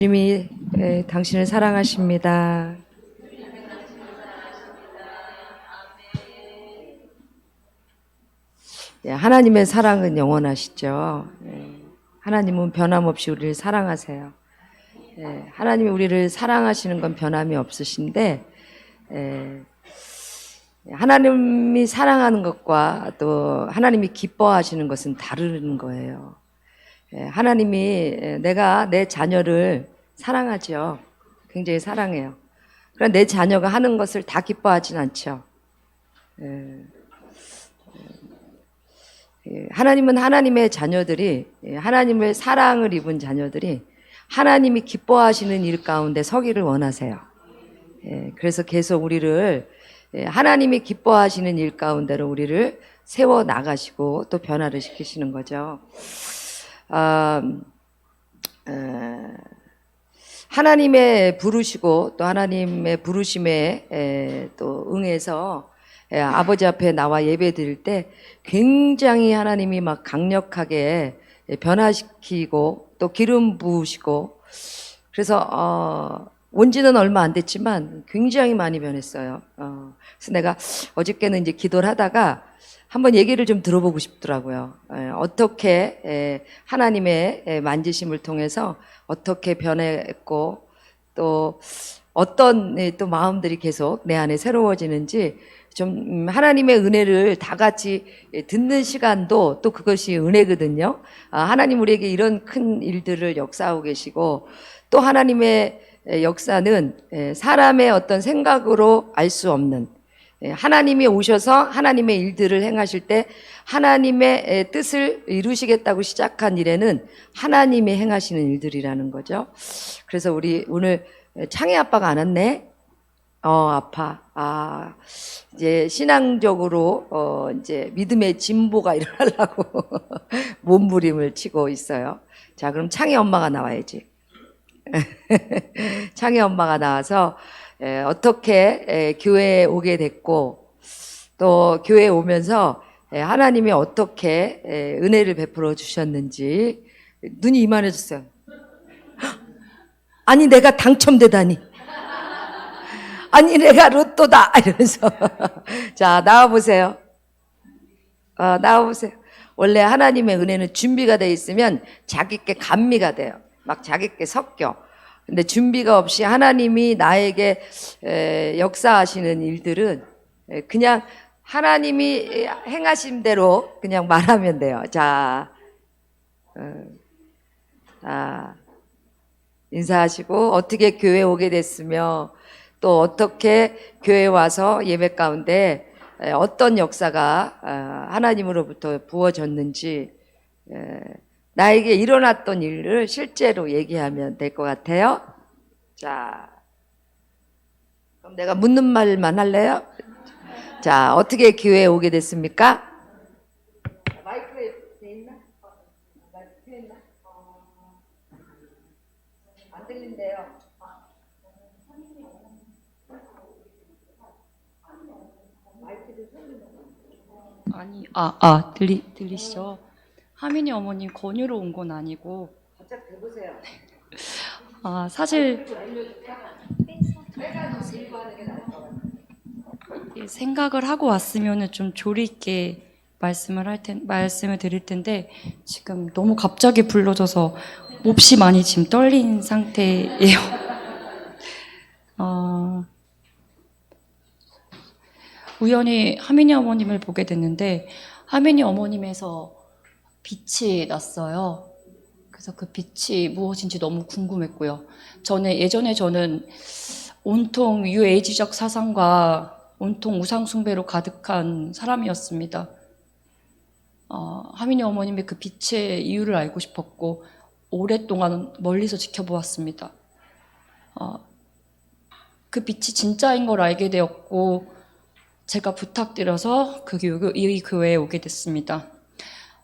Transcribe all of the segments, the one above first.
주님이 당신을 사랑하십니다. 하나님의 사랑은 영원하시죠. 하나님은 변함없이 우리를 사랑하세요. 하나님이 우리를 사랑하시는 건 변함이 없으신데, 하나님이 사랑하는 것과 또 하나님이 기뻐하시는 것은 다른 거예요. 하나님이 내가 내 자녀를 사랑하죠. 굉장히 사랑해요. 그러나 내 자녀가 하는 것을 다 기뻐하진 않죠. 하나님은 하나님의 자녀들이, 하나님의 사랑을 입은 자녀들이 하나님이 기뻐하시는 일 가운데 서기를 원하세요. 그래서 계속 우리를 하나님이 기뻐하시는 일 가운데로 우리를 세워 나가시고 또 변화를 시키시는 거죠. 하나님의 부르시고 또 하나님의 부르심에 또 응해서 아버지 앞에 나와 예배 드릴 때 굉장히 하나님이 막 강력하게 변화시키고 또 기름 부으시고, 그래서 온 지는 얼마 안 됐지만 굉장히 많이 변했어요. 그래서 내가 어저께는 이제 기도를 하다가 한번 얘기를 좀 들어보고 싶더라고요. 어떻게 하나님의 만지심을 통해서 어떻게 변했고 또 어떤 또 마음들이 계속 내 안에 새로워지는지 좀 하나님의 은혜를 다 같이 듣는 시간도 또 그것이 은혜거든요. 하나님 우리에게 이런 큰 일들을 역사하고 계시고, 또 하나님의 역사는 사람의 어떤 생각으로 알 수 없는, 하나님이 오셔서 하나님의 일들을 행하실 때 하나님의 뜻을 이루시겠다고 시작한 일에는 하나님이 행하시는 일들이라는 거죠. 그래서 우리 오늘 창희 아빠가 안 왔네? 아파. 이제 신앙적으로, 이제 믿음의 진보가 일어나려고 몸부림을 치고 있어요. 자, 그럼 창희 엄마가 나와야지. 창희 엄마가 나와서 어떻게 교회에 오게 됐고, 또 교회에 오면서 하나님이 어떻게 은혜를 베풀어 주셨는지 눈이 이만해졌어요. 아니, 내가 당첨되다니. 아니, 내가 로또다! 이러면서. 자, 나와보세요. 나와보세요. 원래 하나님의 은혜는 준비가 돼 있으면 자기께 감미가 돼요. 막 자기께 섞여. 근데 준비가 없이 하나님이 나에게 역사하시는 일들은 그냥 하나님이 행하신 대로 그냥 말하면 돼요. 자, 인사하시고 어떻게 교회 오게 됐으며 또 어떻게 교회에 와서 예배 가운데 어떤 역사가 하나님으로부터 부어졌는지, 나에게 일어났던 일을 실제로 얘기하면 될 것 같아요. 자, 그럼 내가 묻는 말만 할래요? 자, 어떻게 교회에 오게 됐습니까? 마이크에 돼 있나? 마이크 돼 있나? 안 들린대요. 아니, 들리시죠? 하민이 어머님 권유로 온 건 아니고, 바짝 대보세요. 사실 생각을 하고 왔으면은 좀 조리 있게 말씀을 드릴 텐데, 지금 너무 갑자기 불러줘서 몹시 많이 지금 떨린 상태예요. 우연히 하민이 어머님을 보게 됐는데, 하민이 어머님에서 빛이 났어요. 그래서 그 빛이 무엇인지 너무 궁금했고요. 예전에 저는 온통 뉴에이지적 사상과 온통 우상숭배로 가득한 사람이었습니다. 하민이 어머님의 그 빛의 이유를 알고 싶었고, 오랫동안 멀리서 지켜보았습니다. 그 빛이 진짜인 걸 알게 되었고, 제가 부탁드려서 이 교회에 오게 됐습니다.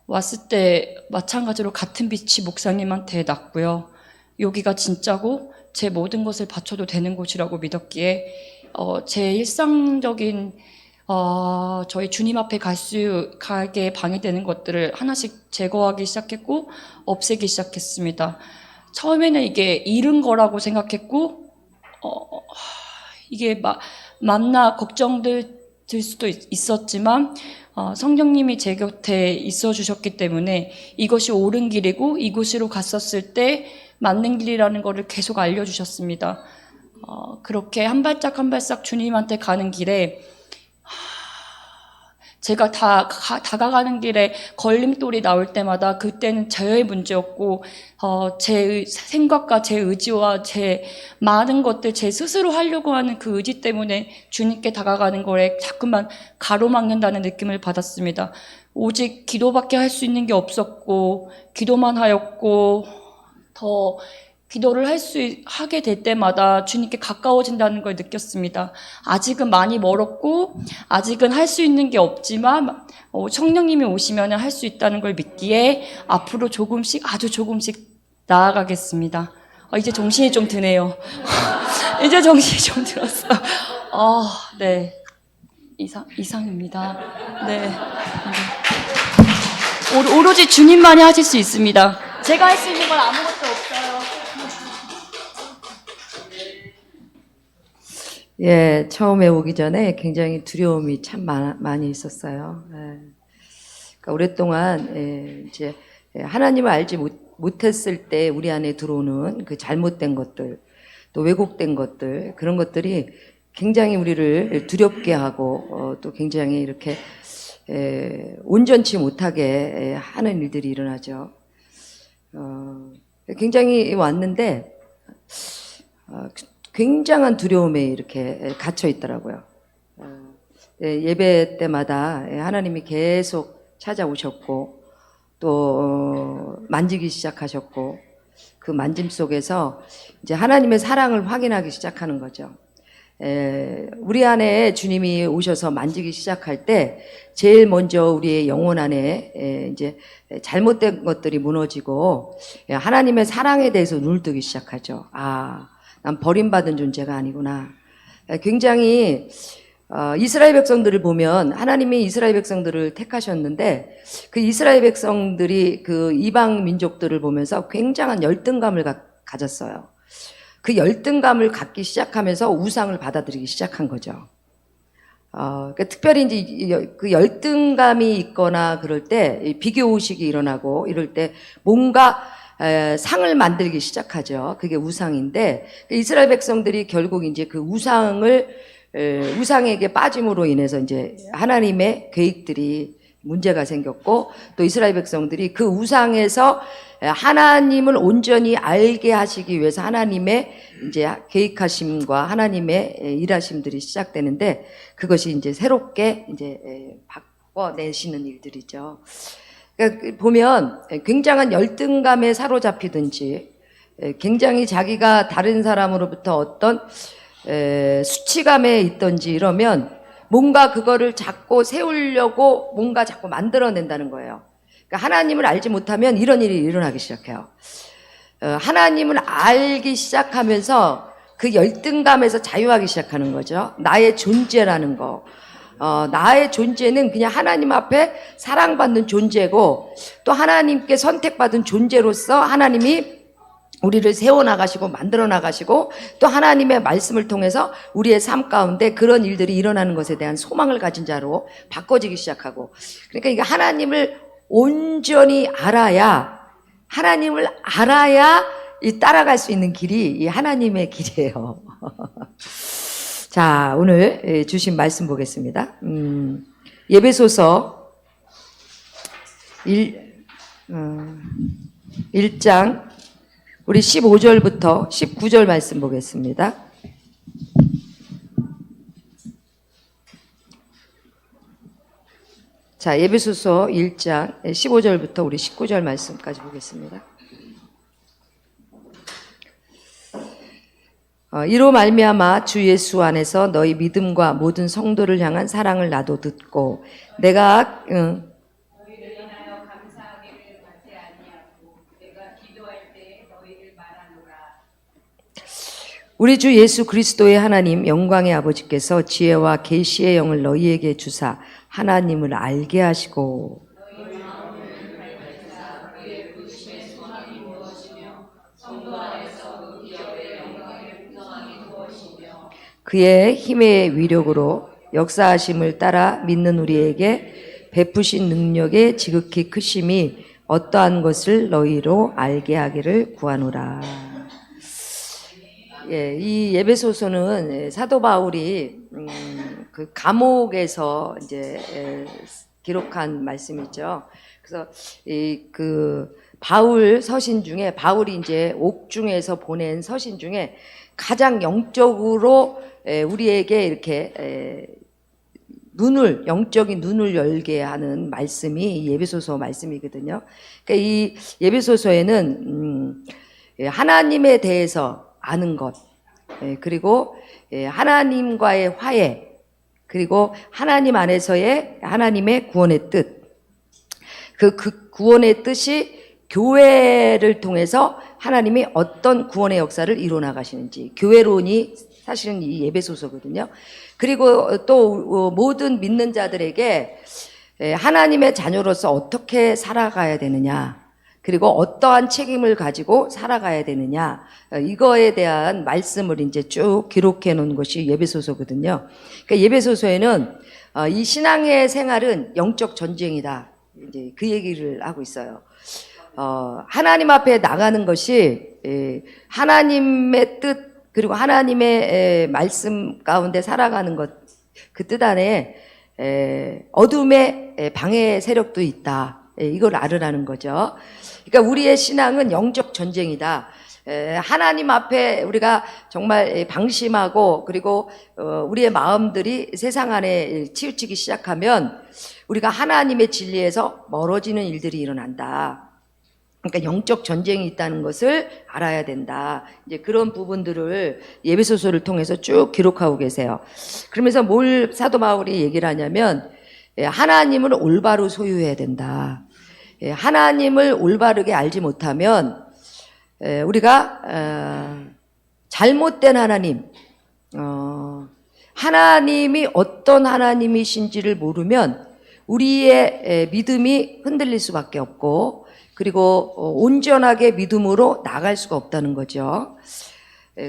왔을 때 마찬가지로 같은 빛이 목사님한테 났고요. 여기가 진짜고 제 모든 것을 바쳐도 되는 곳이라고 믿었기에 제 일상적인 저희 주님 앞에 가게 방해되는 것들을 하나씩 제거하기 시작했고 없애기 시작했습니다. 처음에는 이게 잃은 거라고 생각했고, 이게 맞나 걱정들 들 수도 있었지만, 성령님이 제 곁에 있어 주셨기 때문에 이것이 옳은 길이고 이곳으로 갔었을 때 맞는 길이라는 것을 계속 알려주셨습니다. 그렇게 한 발짝 한 발짝 주님한테 가는 길에 제가 다가가는 길에 걸림돌이 나올 때마다 그때는 저의 문제였고, 제 생각과 제 의지와 제 많은 것들 제 스스로 하려고 하는 그 의지 때문에 주님께 다가가는 거에 자꾸만 가로막는다는 느낌을 받았습니다. 오직 기도밖에 할 수 있는 게 없었고, 기도만 하였고, 더 기도를 하게 될 때마다 주님께 가까워진다는 걸 느꼈습니다. 아직은 많이 멀었고, 아직은 할 수 있는 게 없지만, 성령님이 오시면 할 수 있다는 걸 믿기에 앞으로 조금씩, 아주 조금씩 나아가겠습니다. 이제 정신이 좀 드네요. 이제 정신이 좀 들었어요. 네. 이상입니다. 네. 오로지 주님만이 하실 수 있습니다. 제가 할 수 있는 건 아무것도 없어요. 예, 처음에 오기 전에 굉장히 두려움이 참 많이 있었어요. 예. 그러니까 오랫동안 이제 하나님을 알지 못했을 때 우리 안에 들어오는 그 잘못된 것들, 또 왜곡된 것들, 그런 것들이 굉장히 우리를 두렵게 하고 또 굉장히 이렇게 온전치 못하게 하는 일들이 일어나죠. 굉장히 왔는데 굉장한 두려움에 이렇게 갇혀 있더라고요. 예배 때마다 하나님이 계속 찾아오셨고 또 만지기 시작하셨고 그 만짐 속에서 이제 하나님의 사랑을 확인하기 시작하는 거죠. 우리 안에 주님이 오셔서 만지기 시작할 때 제일 먼저 우리의 영혼 안에 이제 잘못된 것들이 무너지고 하나님의 사랑에 대해서 눈을 뜨기 시작하죠. 난 버림받은 존재가 아니구나. 굉장히 이스라엘 백성들을 보면 하나님이 이스라엘 백성들을 택하셨는데 그 이스라엘 백성들이 그 이방 민족들을 보면서 굉장한 열등감을 가졌어요. 그 열등감을 갖기 시작하면서 우상을 받아들이기 시작한 거죠. 그러니까 특별히 이제 그 열등감이 있거나 그럴 때 비교 의식이 일어나고 이럴 때 뭔가 상을 만들기 시작하죠. 그게 우상인데 이스라엘 백성들이 결국 이제 그 우상에게 빠짐으로 인해서 이제 하나님의 계획들이 문제가 생겼고 또 이스라엘 백성들이 그 우상에서 하나님을 온전히 알게 하시기 위해서 하나님의 이제 계획하심과 하나님의 일하심들이 시작되는데 그것이 이제 새롭게 이제 바꿔내시는 일들이죠. 그러니까 보면 굉장한 열등감에 사로잡히든지 굉장히 자기가 다른 사람으로부터 어떤 수치감에 있든지 이러면 뭔가 그거를 자꾸 세우려고 뭔가 자꾸 만들어낸다는 거예요. 그러니까 하나님을 알지 못하면 이런 일이 일어나기 시작해요. 하나님을 알기 시작하면서 그 열등감에서 자유하기 시작하는 거죠. 나의 존재라는 거. 나의 존재는 그냥 하나님 앞에 사랑받는 존재고 또 하나님께 선택받은 존재로서 하나님이 우리를 세워나가시고 만들어나가시고 또 하나님의 말씀을 통해서 우리의 삶 가운데 그런 일들이 일어나는 것에 대한 소망을 가진 자로 바꿔지기 시작하고 그러니까 이게 하나님을 온전히 알아야 이 따라갈 수 있는 길이 이 하나님의 길이에요. 자, 오늘 주신 말씀 보겠습니다. 예배소서 1장 우리 15절부터 19절 말씀 보겠습니다. 자, 예배소서 1장 15절부터 우리 19절 말씀까지 보겠습니다. 이로 말미암아 주 예수 안에서 너희 믿음과 모든 성도를 향한 사랑을 나도 듣고 내가 우리 주 예수 그리스도의 하나님 영광의 아버지께서 지혜와 계시의 영을 너희에게 주사 하나님을 알게 하시고 그의 힘의 위력으로 역사하심을 따라 믿는 우리에게 베푸신 능력의 지극히 크심이 어떠한 것을 너희로 알게 하기를 구하노라. 예, 이 예배소서는 사도 바울이 그 감옥에서 이제 기록한 말씀이죠. 그래서 이 그 바울 서신 중에 바울이 이제 옥중에서 보낸 서신 중에 가장 영적으로 우리에게 이렇게 영적인 눈을 열게 하는 말씀이 이 예배소서 말씀이거든요. 그러니까 이 예배소서에는 하나님에 대해서 아는 것, 그리고 하나님과의 화해, 그리고 하나님 안에서의 하나님의 구원의 뜻, 그 구원의 뜻이 교회를 통해서 하나님이 어떤 구원의 역사를 이루어나가시는지, 교회론이 사실은 이 예배소서거든요. 그리고 또 모든 믿는 자들에게 하나님의 자녀로서 어떻게 살아가야 되느냐, 그리고 어떠한 책임을 가지고 살아가야 되느냐, 이거에 대한 말씀을 이제 쭉 기록해 놓은 것이 예배소서거든요. 그러니까 예배소서에는 이 신앙의 생활은 영적 전쟁이다, 이제 그 얘기를 하고 있어요. 하나님 앞에 나가는 것이 하나님의 뜻, 그리고 하나님의 말씀 가운데 살아가는 것, 그 뜻 안에 어둠의 방해 세력도 있다, 이걸 알으라는 거죠. 그러니까 우리의 신앙은 영적 전쟁이다. 하나님 앞에 우리가 정말 방심하고, 그리고 우리의 마음들이 세상 안에 치우치기 시작하면 우리가 하나님의 진리에서 멀어지는 일들이 일어난다. 그러니까 영적 전쟁이 있다는 것을 알아야 된다. 이제 그런 부분들을 예배소서를 통해서 쭉 기록하고 계세요. 그러면서 뭘 사도 바울이 얘기를 하냐면 하나님을 올바로 소유해야 된다. 하나님을 올바르게 알지 못하면 우리가 잘못된 하나님, 하나님이 어떤 하나님이신지를 모르면 우리의 믿음이 흔들릴 수밖에 없고, 그리고 온전하게 믿음으로 나갈 수가 없다는 거죠.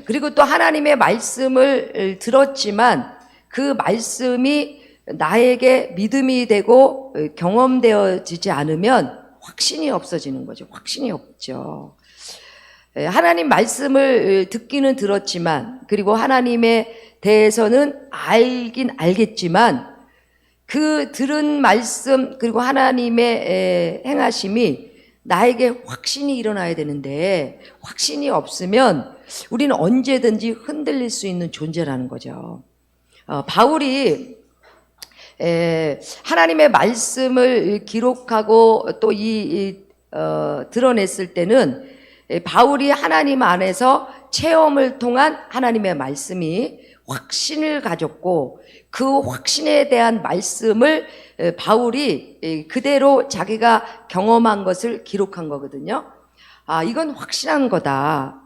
그리고 또 하나님의 말씀을 들었지만 그 말씀이 나에게 믿음이 되고 경험되어지지 않으면 확신이 없어지는 거죠. 확신이 없죠. 하나님 말씀을 듣기는 들었지만, 그리고 하나님에 대해서는 알긴 알겠지만, 그 들은 말씀 그리고 하나님의 행하심이 나에게 확신이 일어나야 되는데, 확신이 없으면 우리는 언제든지 흔들릴 수 있는 존재라는 거죠. 바울이 하나님의 말씀을 기록하고 또 드러냈을 때는 바울이 하나님 안에서 체험을 통한 하나님의 말씀이 확신을 가졌고, 그 확신에 대한 말씀을 바울이 그대로 자기가 경험한 것을 기록한 거거든요. 이건 확신한 거다.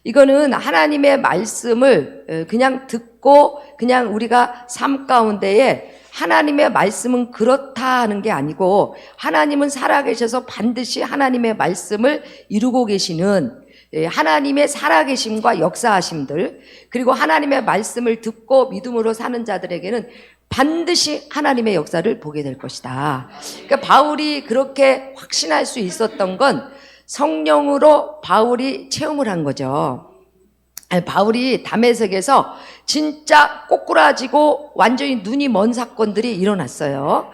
이거는 하나님의 말씀을 그냥 듣고 그냥 우리가 삶 가운데에 하나님의 말씀은 그렇다 하는 게 아니고, 하나님은 살아계셔서 반드시 하나님의 말씀을 이루고 계시는 하나님의 살아계심과 역사하심들, 그리고 하나님의 말씀을 듣고 믿음으로 사는 자들에게는 반드시 하나님의 역사를 보게 될 것이다. 그러니까 바울이 그렇게 확신할 수 있었던 건 성령으로 바울이 체험을 한 거죠. 바울이 다메섹에서 진짜 꼬꾸라지고 완전히 눈이 먼 사건들이 일어났어요.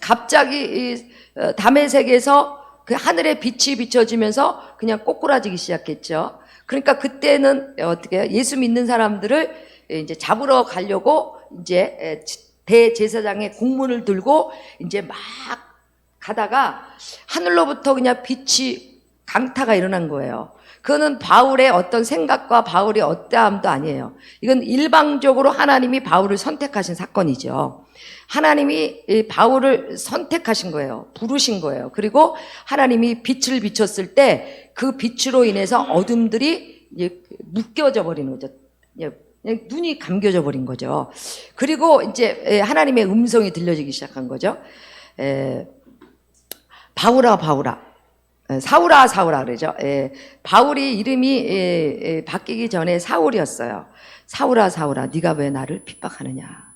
갑자기 다메섹에서 그 하늘에 빛이 비춰지면서 그냥 꼬꾸라지기 시작했죠. 그러니까 그때는 어떻게 해요? 예수 믿는 사람들을 이제 잡으러 가려고 이제 대제사장의 공문을 들고 이제 막 가다가 하늘로부터 그냥 빛이 강타가 일어난 거예요. 그거는 바울의 어떤 생각과 바울의 어떠함도 아니에요. 이건 일방적으로 하나님이 바울을 선택하신 사건이죠. 하나님이 바울을 선택하신 거예요. 부르신 거예요. 그리고 하나님이 빛을 비췄을 때 그 빛으로 인해서 어둠들이 이제 묶여져 버리는 거죠. 그냥 눈이 감겨져 버린 거죠. 그리고 이제 하나님의 음성이 들려지기 시작한 거죠. 바울아, 바울아, 사울아 사울아 그러죠. 바울이 이름이 바뀌기 전에 사울이었어요. 사울아 사울아 네가 왜 나를 핍박하느냐.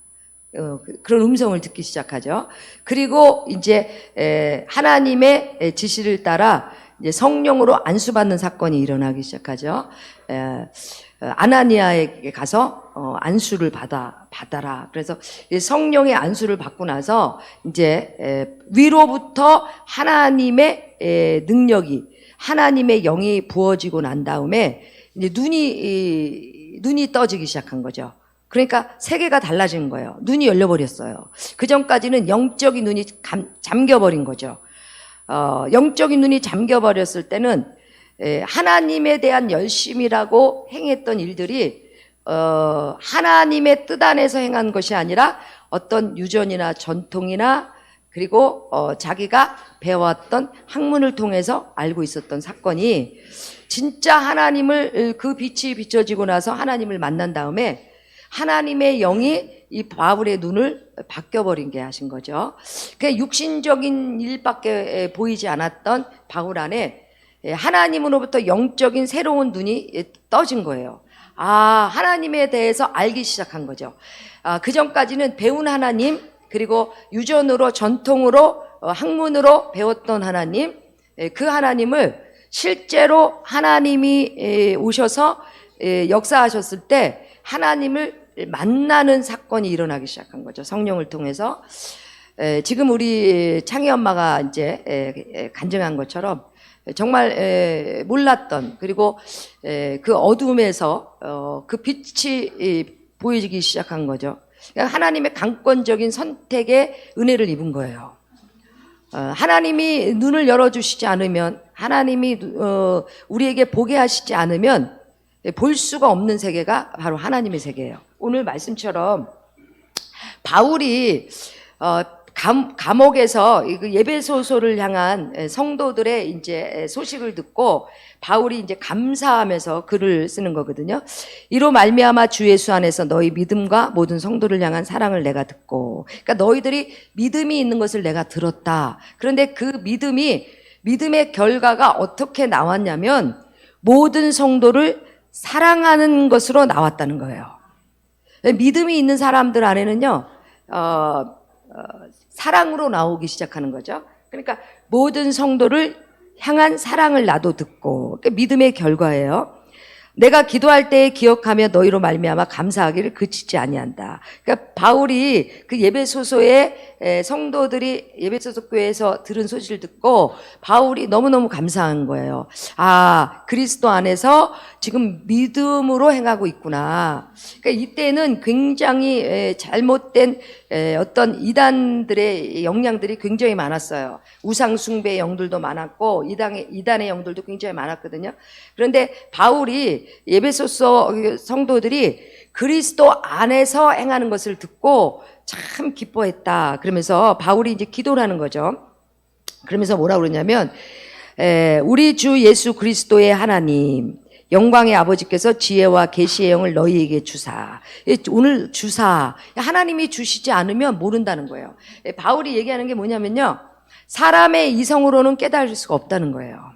그런 음성을 듣기 시작하죠. 그리고 이제 하나님의 지시를 따라 이제 성령으로 안수받는 사건이 일어나기 시작하죠. 아나니아에게 가서 안수를 받아라. 그래서 성령의 안수를 받고 나서 이제 위로부터 하나님의 능력이, 하나님의 영이 부어지고 난 다음에 이제 눈이 떠지기 시작한 거죠. 그러니까 세계가 달라진 거예요. 눈이 열려버렸어요. 그 전까지는 영적인 눈이 잠겨버린 거죠. 영적인 눈이 잠겨버렸을 때는 하나님에 대한 열심이라고 행했던 일들이 하나님의 뜻 안에서 행한 것이 아니라 어떤 유전이나 전통이나 그리고 자기가 배워왔던 학문을 통해서 알고 있었던 사건이 진짜 하나님을 그 빛이 비춰지고 나서 하나님을 만난 다음에 하나님의 영이 이 바울의 눈을 바뀌어버린 게 하신 거죠. 그 육신적인 일밖에 보이지 않았던 바울 안에 하나님으로부터 영적인 새로운 눈이 떠진 거예요. 하나님에 대해서 알기 시작한 거죠. 그 전까지는 배운 하나님, 그리고 유전으로, 전통으로, 학문으로 배웠던 하나님, 그 하나님을 실제로 하나님이 오셔서 역사하셨을 때 하나님을 만나는 사건이 일어나기 시작한 거죠. 성령을 통해서. 지금 우리 창희 엄마가 이제 간증한 것처럼 정말 몰랐던, 그리고 그 어둠에서 그 빛이 보이기 시작한 거죠. 그러니까 하나님의 강권적인 선택의 은혜를 입은 거예요. 하나님이 눈을 열어주시지 않으면, 하나님이 우리에게 보게 하시지 않으면 볼 수가 없는 세계가 바로 하나님의 세계예요. 오늘 말씀처럼 바울이 감옥에서 예배소서를 향한 성도들의 이제 소식을 듣고 바울이 이제 감사하면서 글을 쓰는 거거든요. 이로 말미암아 주 예수 안에서 너희 믿음과 모든 성도를 향한 사랑을 내가 듣고, 그러니까 너희들이 믿음이 있는 것을 내가 들었다. 그런데 그 믿음의 결과가 어떻게 나왔냐면 모든 성도를 사랑하는 것으로 나왔다는 거예요. 믿음이 있는 사람들 안에는요, 사랑으로 나오기 시작하는 거죠. 그러니까 모든 성도를 향한 사랑을 나도 듣고, 그러니까 믿음의 결과예요. 내가 기도할 때에 기억하며 너희로 말미암아 감사하기를 그치지 아니한다. 그러니까 바울이 그 예배소서의 성도들이 예배소서 교회에서 들은 소식을 듣고 바울이 너무너무 감사한 거예요. 그리스도 안에서 지금 믿음으로 행하고 있구나. 그러니까 이때는 굉장히 잘못된 어떤 이단들의 영향들이 굉장히 많았어요. 우상숭배의 영들도 많았고 이단의 영들도 굉장히 많았거든요. 그런데 바울이 예배소서 성도들이 그리스도 안에서 행하는 것을 듣고 참 기뻐했다. 그러면서 바울이 이제 기도를 하는 거죠. 그러면서 뭐라고 그러냐면 우리 주 예수 그리스도의 하나님 영광의 아버지께서 지혜와 계시의 영을 너희에게 주사. 오늘 주사. 하나님이 주시지 않으면 모른다는 거예요. 바울이 얘기하는 게 뭐냐면요, 사람의 이성으로는 깨달을 수가 없다는 거예요.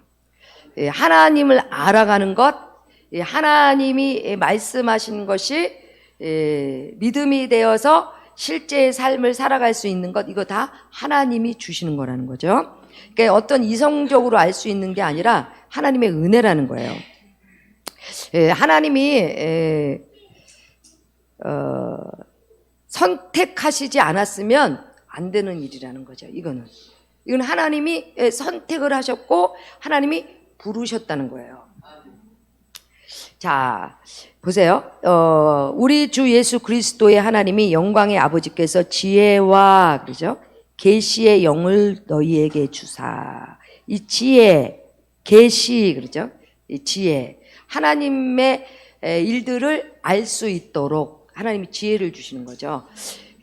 하나님을 알아가는 것, 하나님이 말씀하신 것이 믿음이 되어서 실제의 삶을 살아갈 수 있는 것, 이거 다 하나님이 주시는 거라는 거죠. 그러니까 어떤 이성적으로 알 수 있는 게 아니라 하나님의 은혜라는 거예요. 하나님이 선택하시지 않았으면 안 되는 일이라는 거죠. 이건 하나님이 선택을 하셨고 하나님이 부르셨다는 거예요. 자, 보세요. 우리 주 예수 그리스도의 하나님이 영광의 아버지께서 지혜와, 그죠? 계시의 영을 너희에게 주사. 이 지혜, 계시, 그러죠? 이 지혜. 하나님의 일들을 알 수 있도록 하나님이 지혜를 주시는 거죠.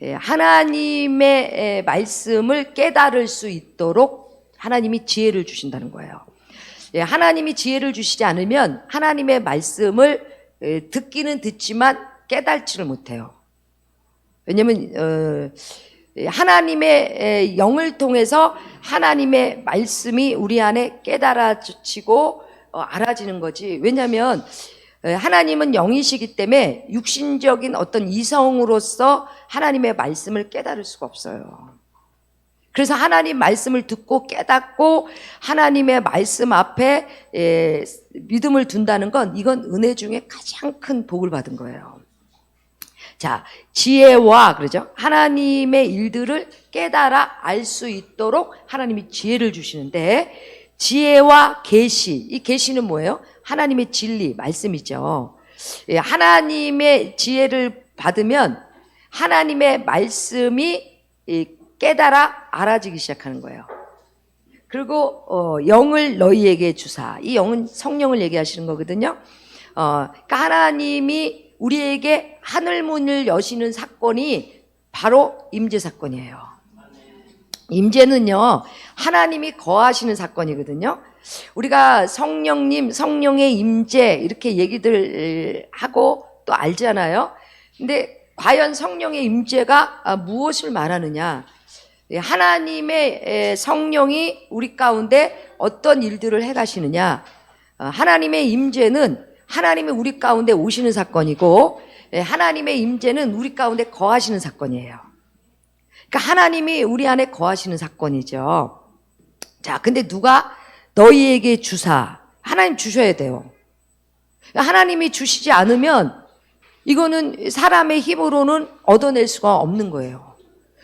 하나님의 말씀을 깨달을 수 있도록 하나님이 지혜를 주신다는 거예요. 하나님이 지혜를 주시지 않으면 하나님의 말씀을 듣기는 듣지만 깨달지를 못해요. 왜냐하면 하나님의 영을 통해서 하나님의 말씀이 우리 안에 깨달아지고 알아지는 거지. 왜냐하면 하나님은 영이시기 때문에 육신적인 어떤 이성으로서 하나님의 말씀을 깨달을 수가 없어요. 그래서 하나님 말씀을 듣고 깨닫고 하나님의 말씀 앞에 믿음을 둔다는 건 이건 은혜 중에 가장 큰 복을 받은 거예요. 자, 지혜와 그러죠. 하나님의 일들을 깨달아 알 수 있도록 하나님이 지혜를 주시는데 지혜와 계시, 이 계시는 뭐예요? 하나님의 진리, 말씀이죠. 하나님의 지혜를 받으면 하나님의 말씀이 깨달아 알아지기 시작하는 거예요. 그리고 영을 너희에게 주사. 이 영은 성령을 얘기하시는 거거든요. 그러니까 하나님이 우리에게 하늘문을 여시는 사건이 바로 임재 사건이에요. 임재는요, 하나님이 거하시는 사건이거든요. 우리가 성령님, 성령의 임재 이렇게 얘기들 하고 또 알잖아요. 근데 과연 성령의 임재가 무엇을 말하느냐? 하나님의 성령이 우리 가운데 어떤 일들을 해가시느냐? 하나님의 임재는 하나님이 우리 가운데 오시는 사건이고 하나님의 임재는 우리 가운데 거하시는 사건이에요. 그러니까 하나님이 우리 안에 거하시는 사건이죠. 자, 근데 누가 너희에게 주사, 하나님 주셔야 돼요. 하나님이 주시지 않으면 이거는 사람의 힘으로는 얻어낼 수가 없는 거예요.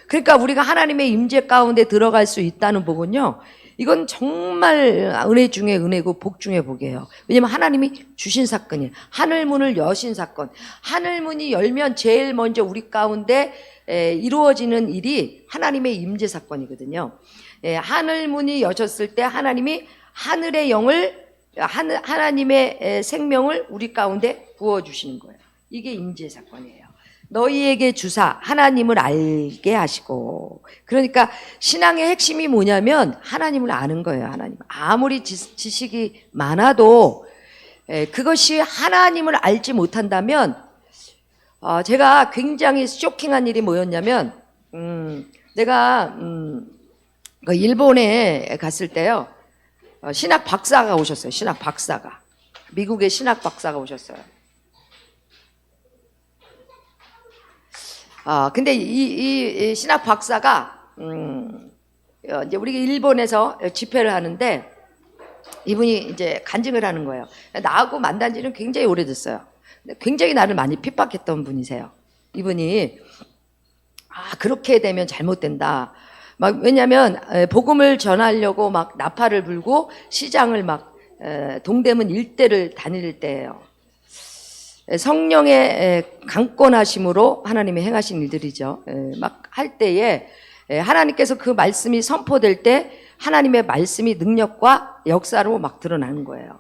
그러니까 우리가 하나님의 임재 가운데 들어갈 수 있다는 복은요, 이건 정말 은혜 중에 은혜고 복 중에 복이에요. 왜냐면 하나님이 주신 사건이에요. 하늘문을 여신 사건. 하늘문이 열면 제일 먼저 우리 가운데 이루어지는 일이 하나님의 임재 사건이거든요. 하늘문이 여셨을 때 하나님이 하늘의 영을, 하나님의 생명을 우리 가운데 부어주시는 거예요. 이게 임재 사건이에요. 너희에게 주사, 하나님을 알게 하시고. 그러니까 신앙의 핵심이 뭐냐면 하나님을 아는 거예요. 하나님. 아무리 지식이 많아도 그것이 하나님을 알지 못한다면, 제가 굉장히 쇼킹한 일이 뭐였냐면, 내가 일본에 갔을 때요, 신학 박사가 오셨어요. 신학 박사가. 미국의 신학 박사가 오셨어요. 근데 이 신학 박사가, 이제 우리 일본에서 집회를 하는데, 이분이 이제 간증을 하는 거예요. 나하고 만난 지는 굉장히 오래됐어요. 굉장히 나를 많이 핍박했던 분이세요. 이분이, 그렇게 되면 잘못된다. 왜냐면, 복음을 전하려고 막 나팔을 불고 시장을 막, 동대문 일대를 다닐 때예요. 성령의 강권하심으로 하나님이 행하신 일들이죠. 막 할 때에 하나님께서 그 말씀이 선포될 때 하나님의 말씀이 능력과 역사로 막 드러나는 거예요.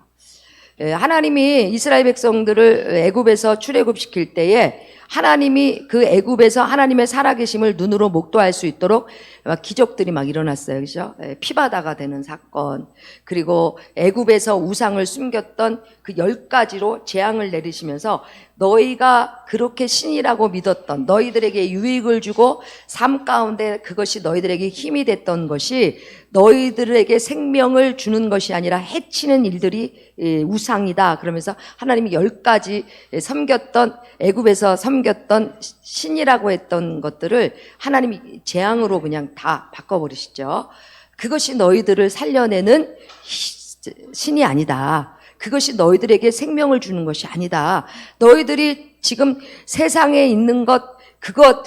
하나님이 이스라엘 백성들을 애굽에서 출애굽시킬 때에 하나님이 그 애굽에서 하나님의 살아계심을 눈으로 목도할 수 있도록 막 기적들이 막 일어났어요. 그죠? 피바다가 되는 사건. 그리고 애굽에서 우상을 숨겼던 그 10가지로 재앙을 내리시면서 너희가 그렇게 신이라고 믿었던 너희들에게 유익을 주고 삶 가운데 그것이 너희들에게 힘이 됐던 것이 너희들에게 생명을 주는 것이 아니라 해치는 일들이 우상이다. 그러면서 하나님이 10가지 섬겼던 애굽에서 섬겼던 신이라고 했던 것들을 하나님이 재앙으로 그냥 다 바꿔버리시죠. 그것이 너희들을 살려내는 신이 아니다. 그것이 너희들에게 생명을 주는 것이 아니다. 너희들이 지금 세상에 있는 것, 그것,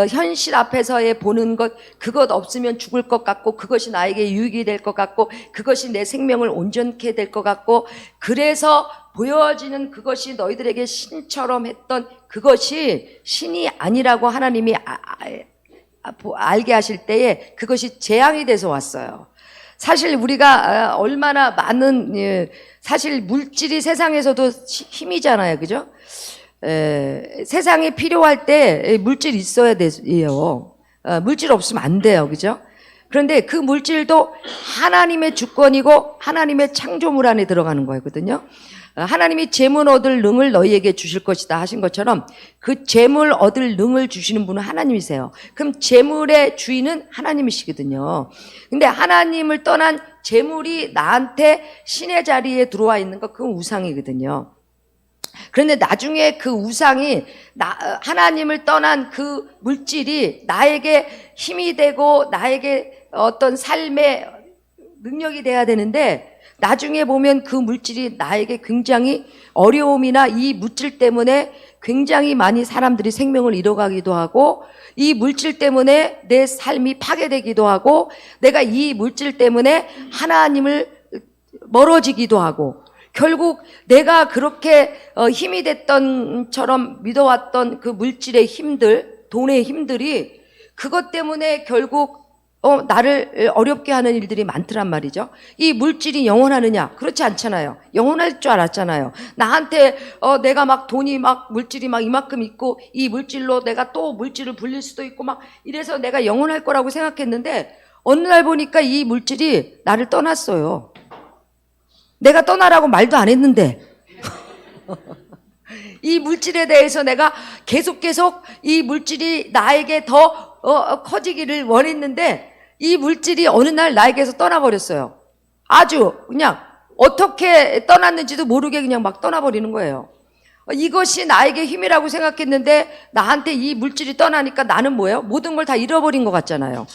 현실 앞에서의 보는 것, 그것 없으면 죽을 것 같고, 그것이 나에게 유익이 될 것 같고, 그것이 내 생명을 온전케 될 것 같고, 그래서 보여지는 그것이 너희들에게 신처럼 했던 그것이 신이 아니라고 하나님이 알게 하실 때에 그것이 재앙이 돼서 왔어요. 사실 우리가 얼마나 많은, 사실 물질이 세상에서도 힘이잖아요. 그죠? 세상에 필요할 때 물질 있어야 돼요. 물질 없으면 안 돼요. 그죠? 그런데 그 물질도 하나님의 주권이고 하나님의 창조물 안에 들어가는 거거든요. 하나님이 재물 얻을 능을 너희에게 주실 것이다 하신 것처럼 그 재물 얻을 능을 주시는 분은 하나님이세요. 그럼 재물의 주인은 하나님이시거든요. 근데 하나님을 떠난 재물이 나한테 신의 자리에 들어와 있는 것, 그건 우상이거든요. 그런데 나중에 그 우상이 하나님을 떠난 그 물질이 나에게 힘이 되고 나에게 어떤 삶의 능력이 돼야 되는데, 나중에 보면 그 물질이 나에게 굉장히 어려움이나 이 물질 때문에 굉장히 많이 사람들이 생명을 잃어가기도 하고, 이 물질 때문에 내 삶이 파괴되기도 하고, 내가 이 물질 때문에 하나님을 멀어지기도 하고, 결국 내가 그렇게 힘이 됐던처럼 믿어왔던 그 물질의 힘들, 돈의 힘들이 그것 때문에 결국 나를 어렵게 하는 일들이 많더란 말이죠. 이 물질이 영원하느냐? 그렇지 않잖아요. 영원할 줄 알았잖아요. 나한테 내가 막 돈이 막 물질이 막 이만큼 있고 이 물질로 내가 또 물질을 불릴 수도 있고 막 이래서 내가 영원할 거라고 생각했는데, 어느 날 보니까 이 물질이 나를 떠났어요. 내가 떠나라고 말도 안 했는데 이 물질에 대해서 내가 계속 이 물질이 나에게 더 커지기를 원했는데 이 물질이 어느 날 나에게서 떠나버렸어요. 아주 그냥 어떻게 떠났는지도 모르게 그냥 막 떠나버리는 거예요. 이것이 나에게 힘이라고 생각했는데 나한테 이 물질이 떠나니까 나는 뭐예요? 모든 걸 다 잃어버린 것 같잖아요.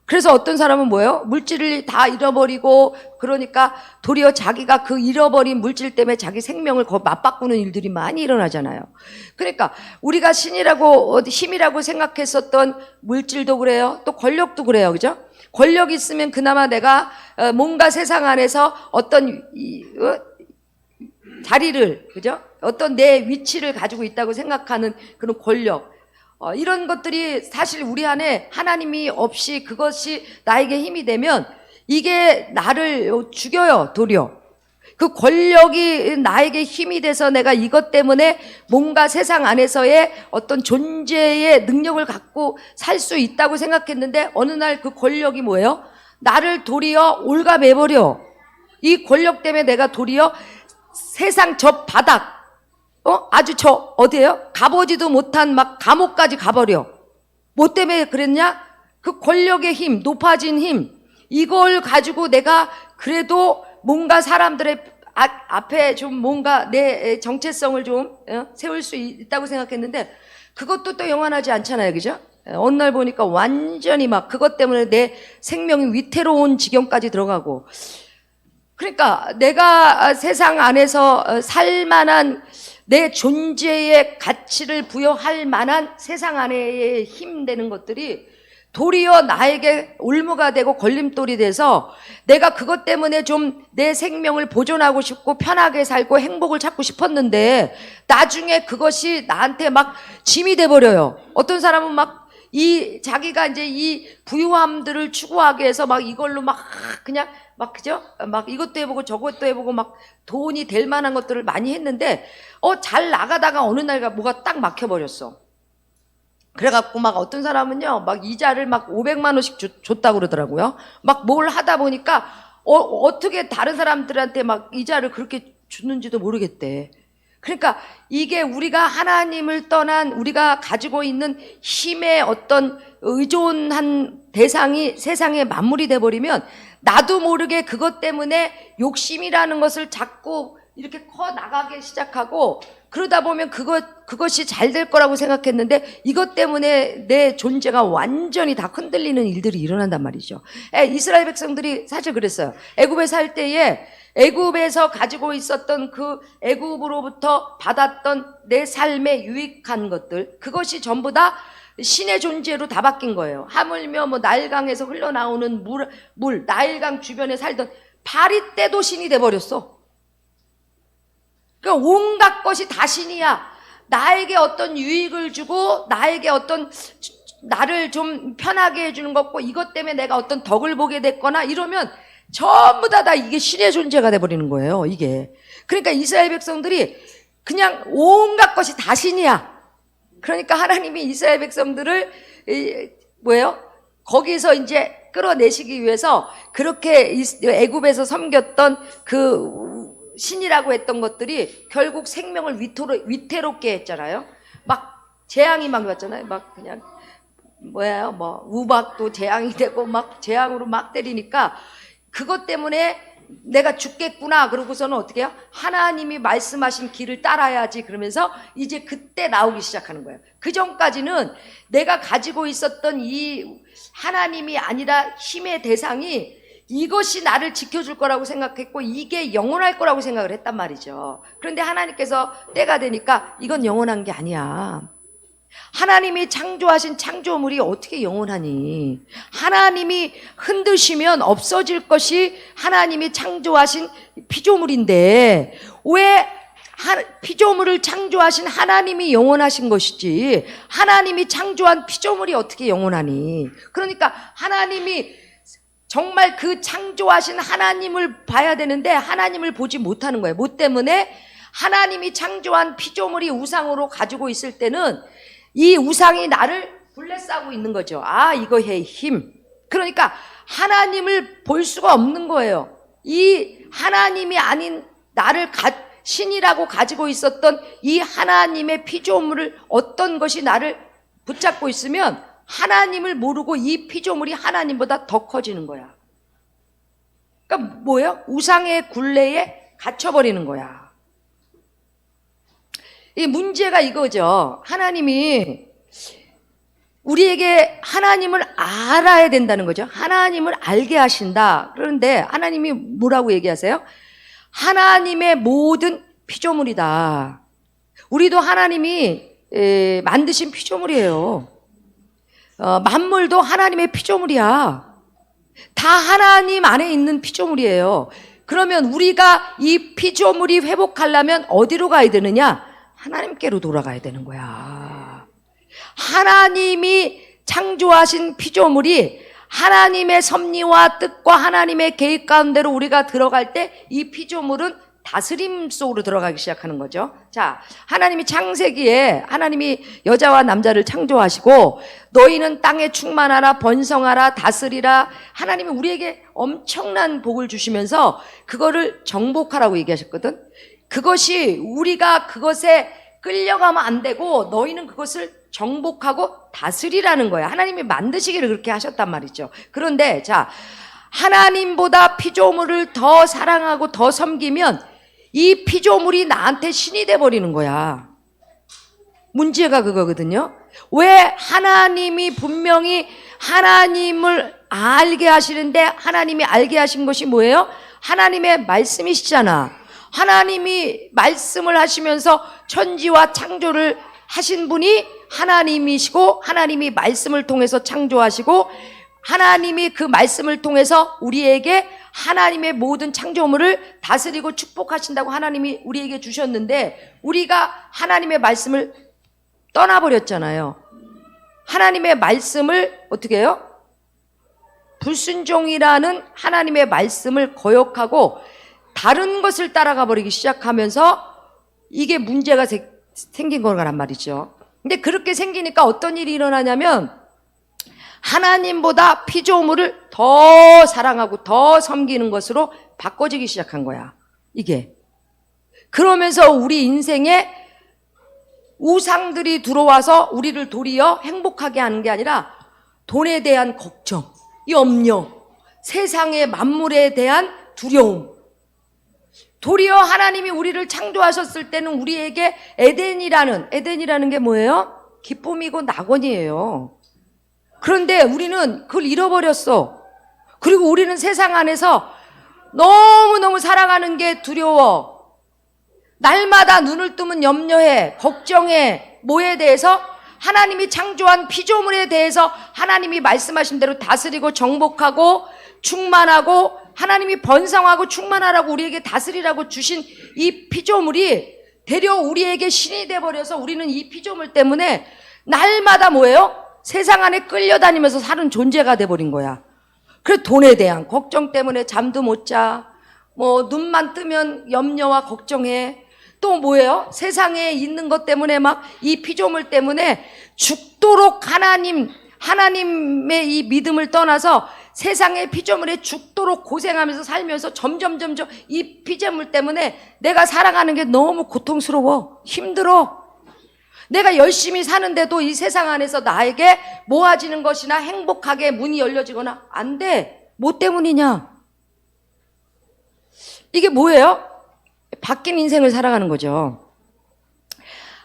그래서 어떤 사람은 뭐예요? 물질을 다 잃어버리고, 그러니까 도리어 자기가 그 잃어버린 물질 때문에 자기 생명을 맞바꾸는 일들이 많이 일어나잖아요. 그러니까 우리가 신이라고 힘이라고 생각했었던 물질도 그래요. 또 권력도 그래요. 그죠? 권력이 있으면 그나마 내가 뭔가 세상 안에서 어떤 자리를, 그죠? 어떤 내 위치를 가지고 있다고 생각하는 그런 권력. 이런 것들이 사실 우리 안에 하나님이 없이 그것이 나에게 힘이 되면 이게 나를 죽여요, 도리어. 그 권력이 나에게 힘이 돼서 내가 이것 때문에 뭔가 세상 안에서의 어떤 존재의 능력을 갖고 살 수 있다고 생각했는데, 어느 날 그 권력이 뭐예요? 나를 도리어 올가매버려. 이 권력 때문에 내가 도리어 세상 저 바닥, 아주 어디에요? 가보지도 못한 막 감옥까지 가버려. 뭐 때문에 그랬냐? 그 권력의 힘, 높아진 힘, 이걸 가지고 내가 그래도 뭔가 사람들의 앞에 좀 뭔가 내 정체성을 좀 세울 수 있다고 생각했는데, 그것도 또 영원하지 않잖아요. 그죠? 어느 날 보니까 완전히 막 그것 때문에 내 생명이 위태로운 지경까지 들어가고, 그러니까 내가 세상 안에서 살만한 내 존재의 가치를 부여할 만한 세상 안에 힘되는 것들이 도리어 나에게 올무가 되고 걸림돌이 돼서 내가 그것 때문에 좀 내 생명을 보존하고 싶고 편하게 살고 행복을 찾고 싶었는데, 나중에 그것이 나한테 막 짐이 돼버려요. 어떤 사람은 막 자기가 이제 이 부유함들을 추구하기 위해서 막 이걸로 막 그냥 막, 그죠? 막 이것도 해보고 저것도 해보고 막 돈이 될 만한 것들을 많이 했는데, 잘 나가다가 어느 날 뭐가 딱 막혀버렸어. 그래갖고 막 어떤 사람은요, 막 이자를 막 500만 원씩 줬다고 그러더라고요. 막 뭘 하다 보니까, 어떻게 다른 사람들한테 막 이자를 그렇게 줬는지도 모르겠대. 그러니까 이게 우리가 하나님을 떠난 우리가 가지고 있는 힘의 어떤 의존한 대상이 세상에 만물이 돼버리면 나도 모르게 그것 때문에 욕심이라는 것을 자꾸 이렇게 커 나가기 시작하고, 그러다 보면 그것이 잘 될 거라고 생각했는데 이것 때문에 내 존재가 완전히 다 흔들리는 일들이 일어난단 말이죠. 이스라엘 백성들이 사실 그랬어요. 애굽에 살 때에 애굽에서 가지고 있었던 그 애굽으로부터 받았던 내 삶에 유익한 것들, 그것이 전부 다 신의 존재로 다 바뀐 거예요. 하물며 뭐 나일강에서 흘러나오는 물, 나일강 주변에 살던 바리떼도 신이 돼버렸어. 그러니까 온갖 것이 다 신이야. 나에게 어떤 유익을 주고 나에게 어떤 나를 좀 편하게 해주는 것고, 이것 때문에 내가 어떤 덕을 보게 됐거나 이러면 전부 다 이게 신의 존재가 돼버리는 거예요, 이게. 그러니까 이스라엘 백성들이 그냥 온갖 것이 다 신이야. 그러니까 하나님이 이스라엘 백성들을 거기서 이제 끌어내시기 위해서 그렇게 애굽에서 섬겼던 그 신이라고 했던 것들이 결국 생명을 위태롭게 했잖아요. 막 재앙이 막 왔잖아요. 막 그냥 뭐 우박도 재앙이 되고 막 재앙으로 막 때리니까 그것 때문에 내가 죽겠구나 그러고서는 어떻게 해요? 하나님이 말씀하신 길을 따라야지 그러면서 이제 그때 나오기 시작하는 거예요. 그 전까지는 내가 가지고 있었던 이 하나님이 아니라 힘의 대상이 이것이 나를 지켜줄 거라고 생각했고 이게 영원할 거라고 생각을 했단 말이죠. 그런데 하나님께서 때가 되니까 이건 영원한 게 아니야. 하나님이 창조하신 창조물이 어떻게 영원하니? 하나님이 흔드시면 없어질 것이 하나님이 창조하신 피조물인데 왜 피조물을 창조하신 하나님이 영원하신 것이지 하나님이 창조한 피조물이 어떻게 영원하니? 그러니까 하나님이 정말 그 창조하신 하나님을 봐야 되는데 하나님을 보지 못하는 거예요. 뭐 때문에? 하나님이 창조한 피조물이 우상으로 가지고 있을 때는 이 우상이 나를 둘러싸고 있는 거죠. 아, 이거의 힘. 그러니까 하나님을 볼 수가 없는 거예요. 이 하나님이 아닌 나를 신이라고 가지고 있었던 이 하나님의 피조물을 어떤 것이 나를 붙잡고 있으면 하나님을 모르고 이 피조물이 하나님보다 더 커지는 거야. 그러니까 뭐예요? 우상의 굴레에 갇혀버리는 거야. 이 문제가 이거죠. 하나님이 우리에게 하나님을 알아야 된다는 거죠. 하나님을 알게 하신다. 그런데 하나님이 뭐라고 얘기하세요? 하나님의 모든 피조물이다. 우리도 하나님이 만드신 피조물이에요. 만물도 하나님의 피조물이야. 다 하나님 안에 있는 피조물이에요. 그러면 우리가 이 피조물이 회복하려면 어디로 가야 되느냐? 하나님께로 돌아가야 되는 거야. 하나님이 창조하신 피조물이 하나님의 섭리와 뜻과 하나님의 계획 가운데로 우리가 들어갈 때 이 피조물은 다스림 속으로 들어가기 시작하는 거죠. 자, 하나님이 창세기에 하나님이 여자와 남자를 창조하시고 너희는 땅에 충만하라 번성하라 다스리라 하나님이 우리에게 엄청난 복을 주시면서 그거를 정복하라고 얘기하셨거든. 그것이 우리가 그것에 끌려가면 안 되고 너희는 그것을 정복하고 다스리라는 거야. 하나님이 만드시기를 그렇게 하셨단 말이죠. 그런데 자, 하나님보다 피조물을 더 사랑하고 더 섬기면 이 피조물이 나한테 신이 돼버리는 거야. 문제가 그거거든요. 왜 하나님이 분명히 하나님을 알게 하시는데 하나님이 알게 하신 것이 뭐예요? 하나님의 말씀이시잖아. 하나님이 말씀을 하시면서 천지와 창조를 하신 분이 하나님이시고 하나님이 말씀을 통해서 창조하시고 하나님이 그 말씀을 통해서 우리에게 하나님의 모든 창조물을 다스리고 축복하신다고 하나님이 우리에게 주셨는데 우리가 하나님의 말씀을 떠나버렸잖아요. 하나님의 말씀을 어떻게 해요? 불순종이라는 하나님의 말씀을 거역하고 다른 것을 따라가 버리기 시작하면서 이게 문제가 생긴 거란 말이죠. 근데 그렇게 생기니까 어떤 일이 일어나냐면 하나님보다 피조물을 더 사랑하고 더 섬기는 것으로 바꿔지기 시작한 거야. 이게. 그러면서 우리 인생에 우상들이 들어와서 우리를 도리어 행복하게 하는 게 아니라 돈에 대한 걱정, 염려, 세상의 만물에 대한 두려움. 도리어 하나님이 우리를 창조하셨을 때는 우리에게 에덴이라는 게 뭐예요? 기쁨이고 낙원이에요. 그런데 우리는 그걸 잃어버렸어. 그리고 우리는 세상 안에서 너무너무 살아가는 게 두려워. 날마다 눈을 뜨면 염려해, 걱정해. 뭐에 대해서? 하나님이 창조한 피조물에 대해서 하나님이 말씀하신 대로 다스리고 정복하고 충만하고 하나님이 번성하고 충만하라고 우리에게 다스리라고 주신 이 피조물이 되려 우리에게 신이 돼버려서 우리는 이 피조물 때문에 날마다 뭐예요? 세상 안에 끌려다니면서 사는 존재가 돼버린 거야. 그래서 돈에 대한 걱정 때문에 잠도 못 자. 뭐 눈만 뜨면 염려와 걱정해. 또 뭐예요? 세상에 있는 것 때문에 막 이 피조물 때문에 죽도록 하나님의 이 믿음을 떠나서 세상의 피조물에 죽도록 고생하면서 살면서 점점 이 피조물 때문에 내가 살아가는 게 너무 고통스러워. 힘들어. 내가 열심히 사는데도 이 세상 안에서 나에게 모아지는 것이나 행복하게 문이 열려지거나 안 돼. 뭐 때문이냐? 이게 뭐예요? 바뀐 인생을 살아가는 거죠.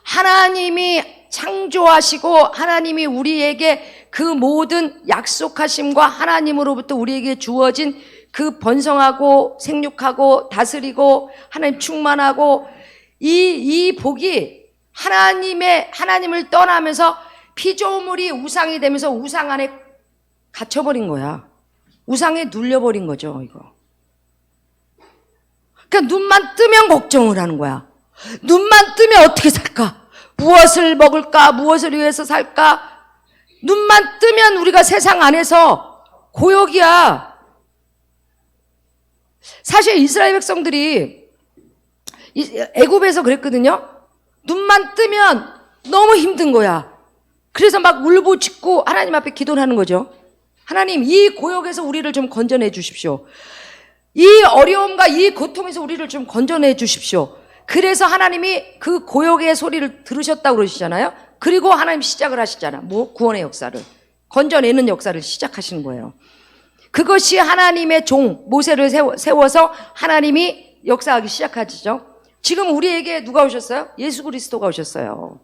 하나님이 창조하시고 하나님이 우리에게 그 모든 약속하심과 하나님으로부터 우리에게 주어진 그 번성하고 생육하고 다스리고 하나님 충만하고 이 복이 하나님을 떠나면서 피조물이 우상이 되면서 우상 안에 갇혀버린 거야. 우상에 눌려버린 거죠, 이거. 그러니까 눈만 뜨면 걱정을 하는 거야. 눈만 뜨면 어떻게 살까? 무엇을 먹을까? 무엇을 위해서 살까? 눈만 뜨면 우리가 세상 안에서 고역이야. 사실 이스라엘 백성들이 애굽에서 그랬거든요. 눈만 뜨면 너무 힘든 거야. 그래서 막 울부짖고 하나님 앞에 기도를 하는 거죠. 하나님, 이 고역에서 우리를 좀 건져내 주십시오. 이 어려움과 이 고통에서 우리를 좀 건져내 주십시오. 그래서 하나님이 그 고역의 소리를 들으셨다고 그러시잖아요. 그리고 하나님 시작을 하시잖아. 뭐 구원의 역사를, 건져내는 역사를 시작하시는 거예요. 그것이 하나님의 종 모세를 세워서 하나님이 역사하기 시작하시죠. 지금 우리에게 누가 오셨어요? 예수 그리스도가 오셨어요.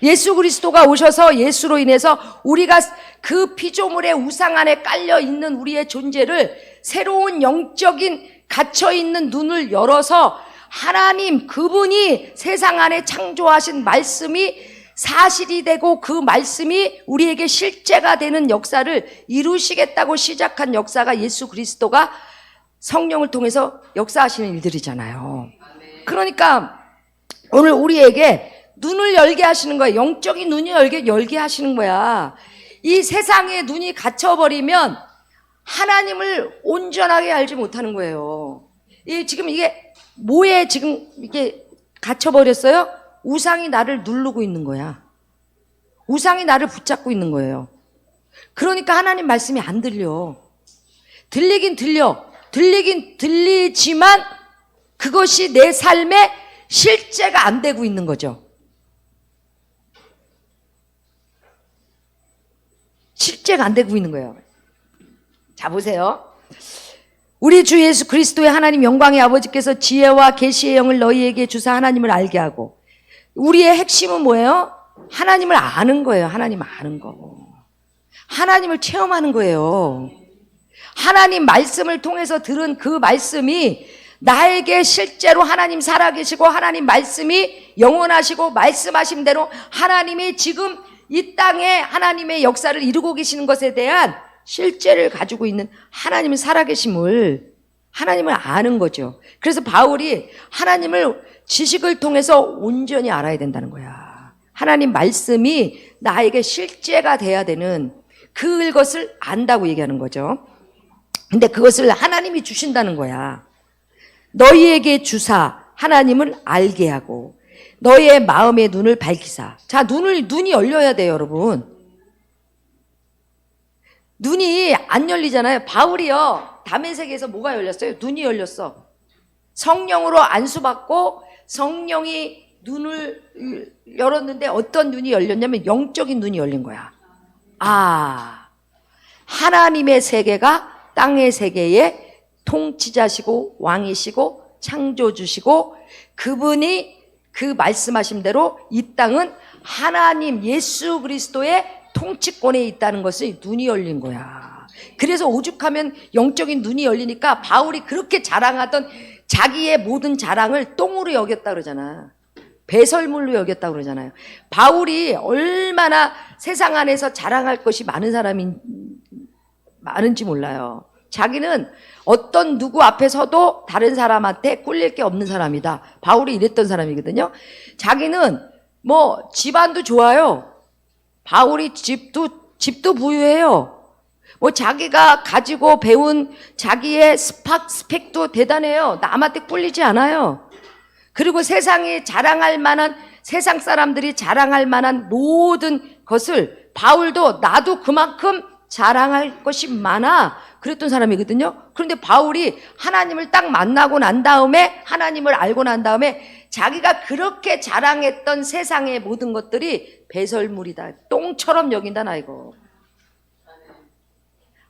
예수 그리스도가 오셔서 예수로 인해서 우리가 그 피조물의 우상 안에 깔려 있는 우리의 존재를 새로운 영적인 갇혀있는 눈을 열어서 하나님 그분이 세상 안에 창조하신 말씀이 사실이 되고 그 말씀이 우리에게 실제가 되는 역사를 이루시겠다고 시작한 역사가 예수 그리스도가 성령을 통해서 역사하시는 일들이잖아요. 그러니까 오늘 우리에게 눈을 열게 하시는 거야. 영적인 눈이 열게 하시는 거야. 이 세상에 눈이 갇혀버리면 하나님을 온전하게 알지 못하는 거예요. 지금 이게 뭐에 지금 이게 갇혀버렸어요? 우상이 나를 누르고 있는 거야. 우상이 나를 붙잡고 있는 거예요. 그러니까 하나님 말씀이 안 들려. 들리긴 들리지만 그것이 내 삶에 실제가 안 되고 있는 거죠. 실제가 안 되고 있는 거예요. 자, 보세요. 우리 주 예수 그리스도의 하나님 영광의 아버지께서 지혜와 계시의 영을 너희에게 주사 하나님을 알게 하고, 우리의 핵심은 뭐예요? 하나님을 아는 거예요. 하나님 아는 거. 하나님을 체험하는 거예요. 하나님 말씀을 통해서 들은 그 말씀이 나에게 실제로 하나님 살아계시고 하나님 말씀이 영원하시고 말씀하신 대로 하나님이 지금 이 땅에 하나님의 역사를 이루고 계시는 것에 대한 실제를 가지고 있는 하나님의 살아계심을, 하나님을 아는 거죠. 그래서 바울이 하나님을 지식을 통해서 온전히 알아야 된다는 거야. 하나님 말씀이 나에게 실제가 돼야 되는 그것을 안다고 얘기하는 거죠. 근데 그것을 하나님이 주신다는 거야. 너희에게 주사 하나님을 알게 하고 너희의 마음의 눈을 밝히사. 자, 눈이 열려야 돼요, 여러분. 눈이 안 열리잖아요. 바울이요, 다메섹에서 뭐가 열렸어요? 눈이 열렸어. 성령으로 안수받고 성령이 눈을 열었는데 어떤 눈이 열렸냐면 영적인 눈이 열린 거야. 아, 하나님의 세계가 땅의 세계의 통치자시고 왕이시고 창조주시고 그분이 그 말씀하신 대로 이 땅은 하나님 예수 그리스도의 통치권에 있다는 것이 눈이 열린 거야. 그래서 오죽하면 영적인 눈이 열리니까 바울이 그렇게 자랑하던 자기의 모든 자랑을 똥으로 여겼다 그러잖아. 배설물로 여겼다 그러잖아요. 바울이 얼마나 세상 안에서 자랑할 것이 많은 사람이 많은지 몰라요. 자기는 어떤 누구 앞에 서도 다른 사람한테 꿀릴 게 없는 사람이다. 바울이 이랬던 사람이거든요. 자기는 뭐 집안도 좋아요. 바울이 집도 부유해요. 뭐 자기가 가지고 배운 자기의 스펙도 대단해요. 남한테 꿀리지 않아요. 그리고 세상이 자랑할 만한, 세상 사람들이 자랑할 만한 모든 것을 바울도 나도 그만큼 자랑할 것이 많아. 그랬던 사람이거든요. 그런데 바울이 하나님을 딱 만나고 난 다음에, 하나님을 알고 난 다음에 자기가 그렇게 자랑했던 세상의 모든 것들이 배설물이다. 똥처럼 여긴다 나 이거.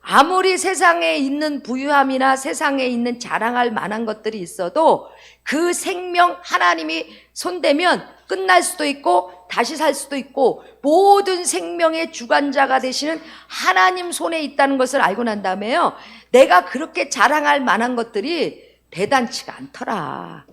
아무리 세상에 있는 부유함이나 세상에 있는 자랑할 만한 것들이 있어도 그 생명 하나님이 손대면 끝날 수도 있고 다시 살 수도 있고 모든 생명의 주관자가 되시는 하나님 손에 있다는 것을 알고 난 다음에요. 내가 그렇게 자랑할 만한 것들이 대단치가 않더라.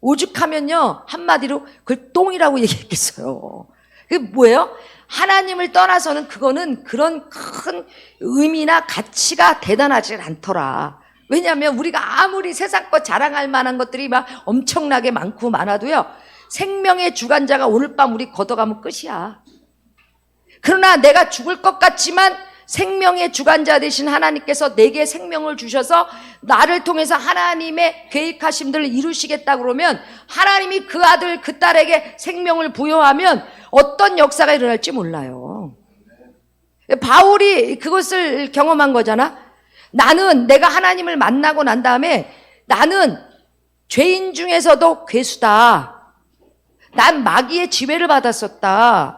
오죽하면요. 한마디로 그걸 똥이라고 얘기했겠어요. 그게 뭐예요? 하나님을 떠나서는 그거는 그런 큰 의미나 가치가 대단하지 않더라. 왜냐하면 우리가 아무리 세상 것 자랑할 만한 것들이 막 엄청나게 많고 많아도요. 생명의 주관자가 오늘 밤 우리 걷어가면 끝이야. 그러나 내가 죽을 것 같지만 생명의 주관자 되신 하나님께서 내게 생명을 주셔서 나를 통해서 하나님의 계획하심들을 이루시겠다 그러면 하나님이 그 아들 그 딸에게 생명을 부여하면 어떤 역사가 일어날지 몰라요. 바울이 그것을 경험한 거잖아. 나는 내가 하나님을 만나고 난 다음에 나는 죄인 중에서도 괴수다. 난 마귀의 지배를 받았었다.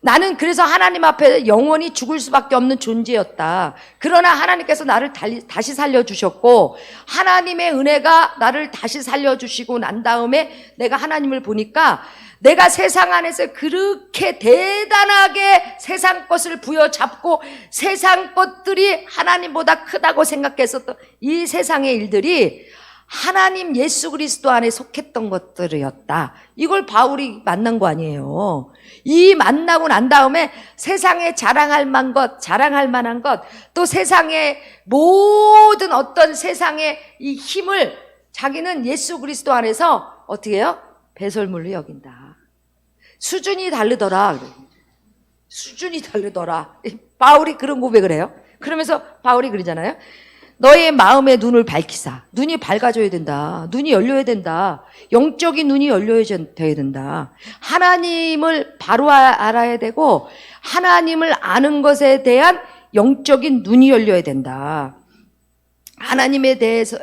나는 그래서 하나님 앞에 영원히 죽을 수밖에 없는 존재였다. 그러나 하나님께서 나를 다시 살려주셨고 하나님의 은혜가 나를 다시 살려주시고 난 다음에 내가 하나님을 보니까 내가 세상 안에서 그렇게 대단하게 세상 것을 부여잡고 세상 것들이 하나님보다 크다고 생각했었던 이 세상의 일들이 하나님 예수 그리스도 안에 속했던 것들이었다. 이걸 바울이 만난 거 아니에요. 이 만나고 난 다음에 세상에 자랑할 만한 것, 또 세상의 모든 어떤 세상의 이 힘을 자기는 예수 그리스도 안에서 어떻게 해요? 배설물로 여긴다. 수준이 다르더라. 수준이 다르더라. 바울이 그런 고백을 해요. 그러면서 바울이 그러잖아요. 너의 마음의 눈을 밝히사. 눈이 밝아져야 된다. 눈이 열려야 된다. 영적인 눈이 열려야 된다. 하나님을 바로 알아야 되고 하나님을 아는 것에 대한 영적인 눈이 열려야 된다. 하나님에 대해서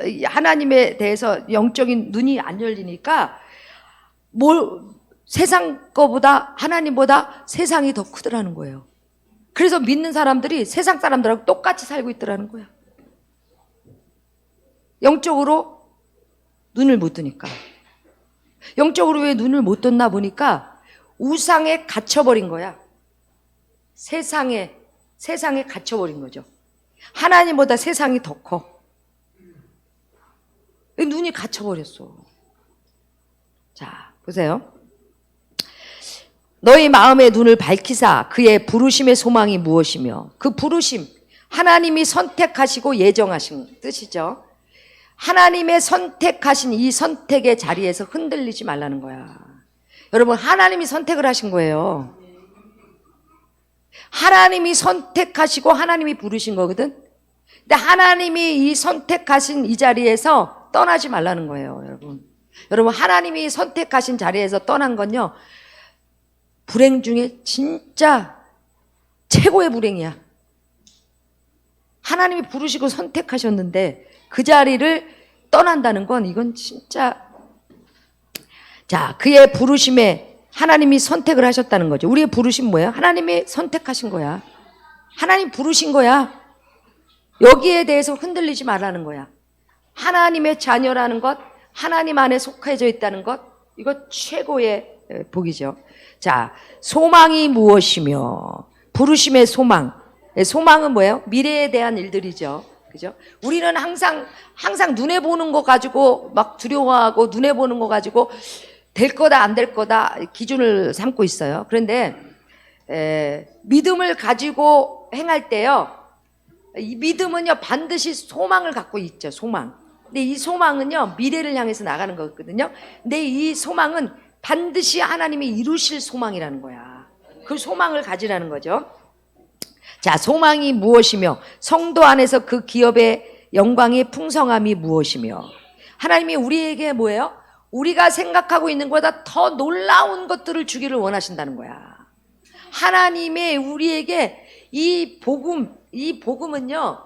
영적인 눈이 안 열리니까 세상 거보다 하나님보다 세상이 더 크더라는 거예요. 그래서 믿는 사람들이 세상 사람들하고 똑같이 살고 있더라는 거예요. 영적으로 눈을 못 뜨니까. 영적으로 왜 눈을 못 떴나 보니까 우상에 갇혀버린 거야. 세상에 갇혀버린 거죠. 하나님보다 세상이 더 커. 눈이 갇혀버렸어. 자, 보세요. 너희 마음의 눈을 밝히사 그의 부르심의 소망이 무엇이며 그 부르심, 하나님이 선택하시고 예정하신 뜻이죠. 하나님의 선택하신 이 선택의 자리에서 흔들리지 말라는 거야. 여러분, 하나님이 선택을 하신 거예요. 하나님이 선택하시고 하나님이 부르신 거거든. 근데 하나님이 이 선택하신 이 자리에서 떠나지 말라는 거예요, 여러분. 여러분, 하나님이 선택하신 자리에서 떠난 건요, 불행 중에 진짜 최고의 불행이야. 하나님이 부르시고 선택하셨는데 그 자리를 떠난다는 건 이건 진짜. 자, 그의 부르심에 하나님이 선택을 하셨다는 거죠. 우리의 부르심 뭐야? 하나님이 선택하신 거야. 하나님 부르신 거야. 여기에 대해서 흔들리지 말라는 거야. 하나님의 자녀라는 것, 하나님 안에 속해져 있다는 것, 이거 최고의 복이죠. 자, 소망이 무엇이며 부르심의 소망. 소망은 뭐예요? 미래에 대한 일들이죠. 그죠? 우리는 항상 눈에 보는 거 가지고 막 두려워하고 눈에 보는 거 가지고 될 거다 안 될 거다 기준을 삼고 있어요. 그런데 믿음을 가지고 행할 때요, 이 믿음은요 반드시 소망을 갖고 있죠. 소망. 근데 이 소망은요 미래를 향해서 나가는 거거든요. 근데 이 소망은 반드시 하나님이 이루실 소망이라는 거야. 그 소망을 가지라는 거죠. 자, 소망이 무엇이며 성도 안에서 그 기업의 영광의 풍성함이 무엇이며. 하나님이 우리에게 뭐예요? 우리가 생각하고 있는 것보다 더 놀라운 것들을 주기를 원하신다는 거야. 하나님의 우리에게 이 복음은요,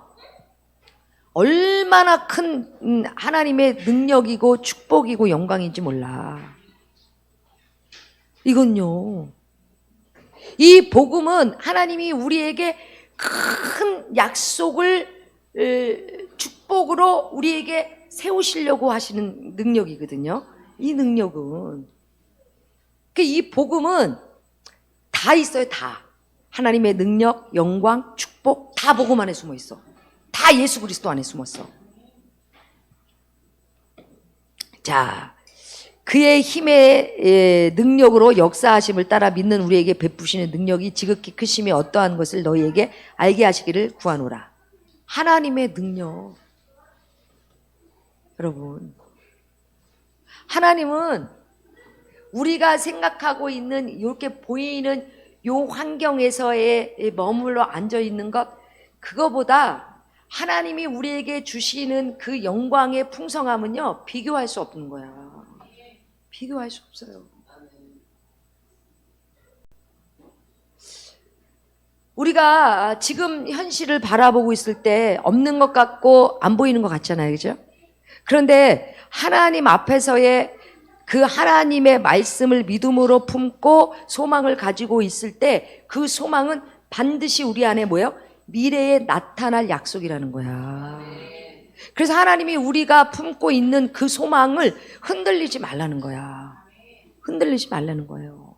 얼마나 큰 하나님의 능력이고 축복이고 영광인지 몰라. 이건요, 이 복음은 하나님이 우리에게 큰 약속을 축복으로 우리에게 세우시려고 하시는 능력이거든요. 이 능력은, 이 복음은 다 있어요. 다 하나님의 능력, 영광, 축복 다 복음 안에 숨어 있어. 다 예수 그리스도 안에 숨었어. 자, 그의 힘의 능력으로 역사하심을 따라 믿는 우리에게 베푸시는 능력이 지극히 크심이 어떠한 것을 너희에게 알게 하시기를 구하노라. 하나님의 능력. 여러분, 하나님은 우리가 생각하고 있는 이렇게 보이는 요 환경에서의 머물러 앉아 있는 것, 그거보다 하나님이 우리에게 주시는 그 영광의 풍성함은요, 비교할 수 없는 거야. 비교할 수 없어요. 우리가 지금 현실을 바라보고 있을 때 없는 것 같고 안 보이는 것 같잖아요. 그죠? 그런데 하나님 앞에서의 그 하나님의 말씀을 믿음으로 품고 소망을 가지고 있을 때 그 소망은 반드시 우리 안에 뭐예요? 미래에 나타날 약속이라는 거야. 그래서 하나님이 우리가 품고 있는 그 소망을 흔들리지 말라는 거야. 흔들리지 말라는 거예요.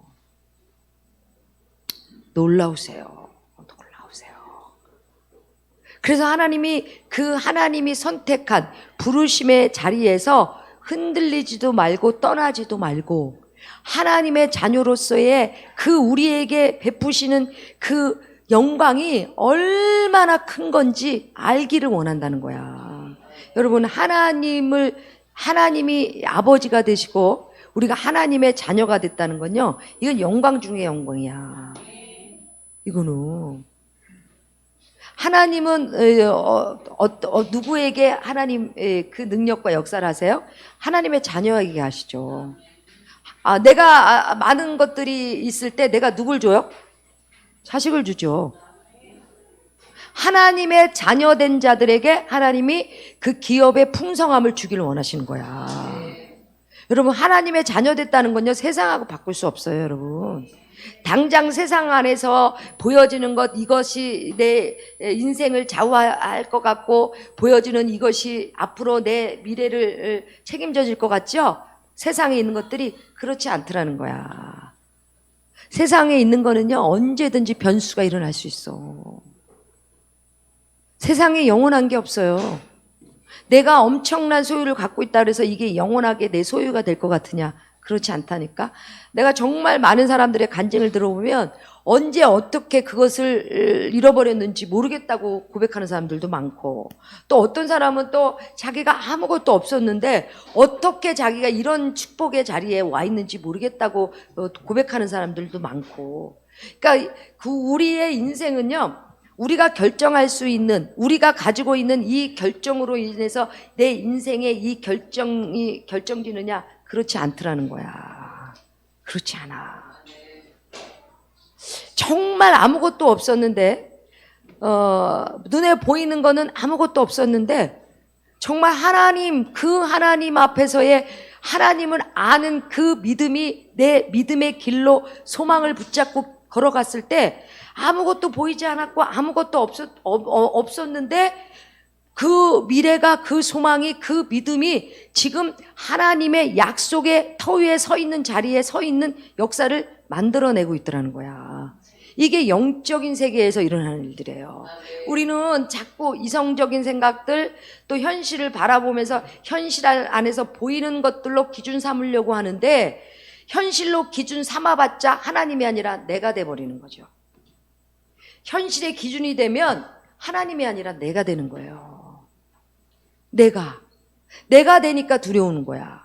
놀라우세요. 놀라우세요. 그래서 하나님이 선택한 부르심의 자리에서 흔들리지도 말고 떠나지도 말고 하나님의 자녀로서의 그 우리에게 베푸시는 그 영광이 얼마나 큰 건지 알기를 원한다는 거야. 여러분, 하나님이 아버지가 되시고 우리가 하나님의 자녀가 됐다는 건요, 이건 영광 중에 영광이야. 이거는 하나님은 누구에게 하나님 그 능력과 역사를 하세요? 하나님의 자녀에게 하시죠. 내가 많은 것들이 있을 때 내가 누굴 줘요? 자식을 주죠. 하나님의 자녀된 자들에게 하나님이 그 기업의 풍성함을 주기를 원하시는 거야. 여러분, 하나님의 자녀됐다는 건요, 세상하고 바꿀 수 없어요. 여러분, 당장 세상 안에서 보여지는 것, 이것이 내 인생을 좌우할 것 같고 보여지는 이것이 앞으로 내 미래를 책임져 질 것 같죠? 세상에 있는 것들이 그렇지 않더라는 거야. 세상에 있는 거는요, 언제든지 변수가 일어날 수 있어. 세상에 영원한 게 없어요. 내가 엄청난 소유를 갖고 있다 그래서 이게 영원하게 내 소유가 될 것 같으냐? 그렇지 않다니까. 내가 정말 많은 사람들의 간증을 들어보면 언제 어떻게 그것을 잃어버렸는지 모르겠다고 고백하는 사람들도 많고, 또 어떤 사람은 또 자기가 아무것도 없었는데 어떻게 자기가 이런 축복의 자리에 와 있는지 모르겠다고 고백하는 사람들도 많고. 그러니까 우리의 인생은요, 우리가 결정할 수 있는, 우리가 가지고 있는 이 결정으로 인해서 내 인생의 이 결정이 결정지느냐? 그렇지 않더라는 거야. 그렇지 않아. 정말 아무것도 없었는데, 눈에 보이는 거는 아무것도 없었는데, 정말 그 하나님 앞에서의 하나님을 아는 그 믿음이 내 믿음의 길로 소망을 붙잡고 걸어갔을 때 아무것도 보이지 않았고 아무것도 없었는데 그 미래가, 그 소망이, 그 믿음이 지금 하나님의 약속의 터 위에 서 있는 자리에 서 있는 역사를 만들어내고 있더라는 거야. 이게 영적인 세계에서 일어나는 일들이에요. 우리는 자꾸 이성적인 생각들, 또 현실을 바라보면서 현실 안에서 보이는 것들로 기준 삼으려고 하는데, 현실로 기준 삼아봤자 하나님이 아니라 내가 돼버리는 거죠. 현실의 기준이 되면 하나님이 아니라 내가 되는 거예요. 내가 되니까 두려우는 거야.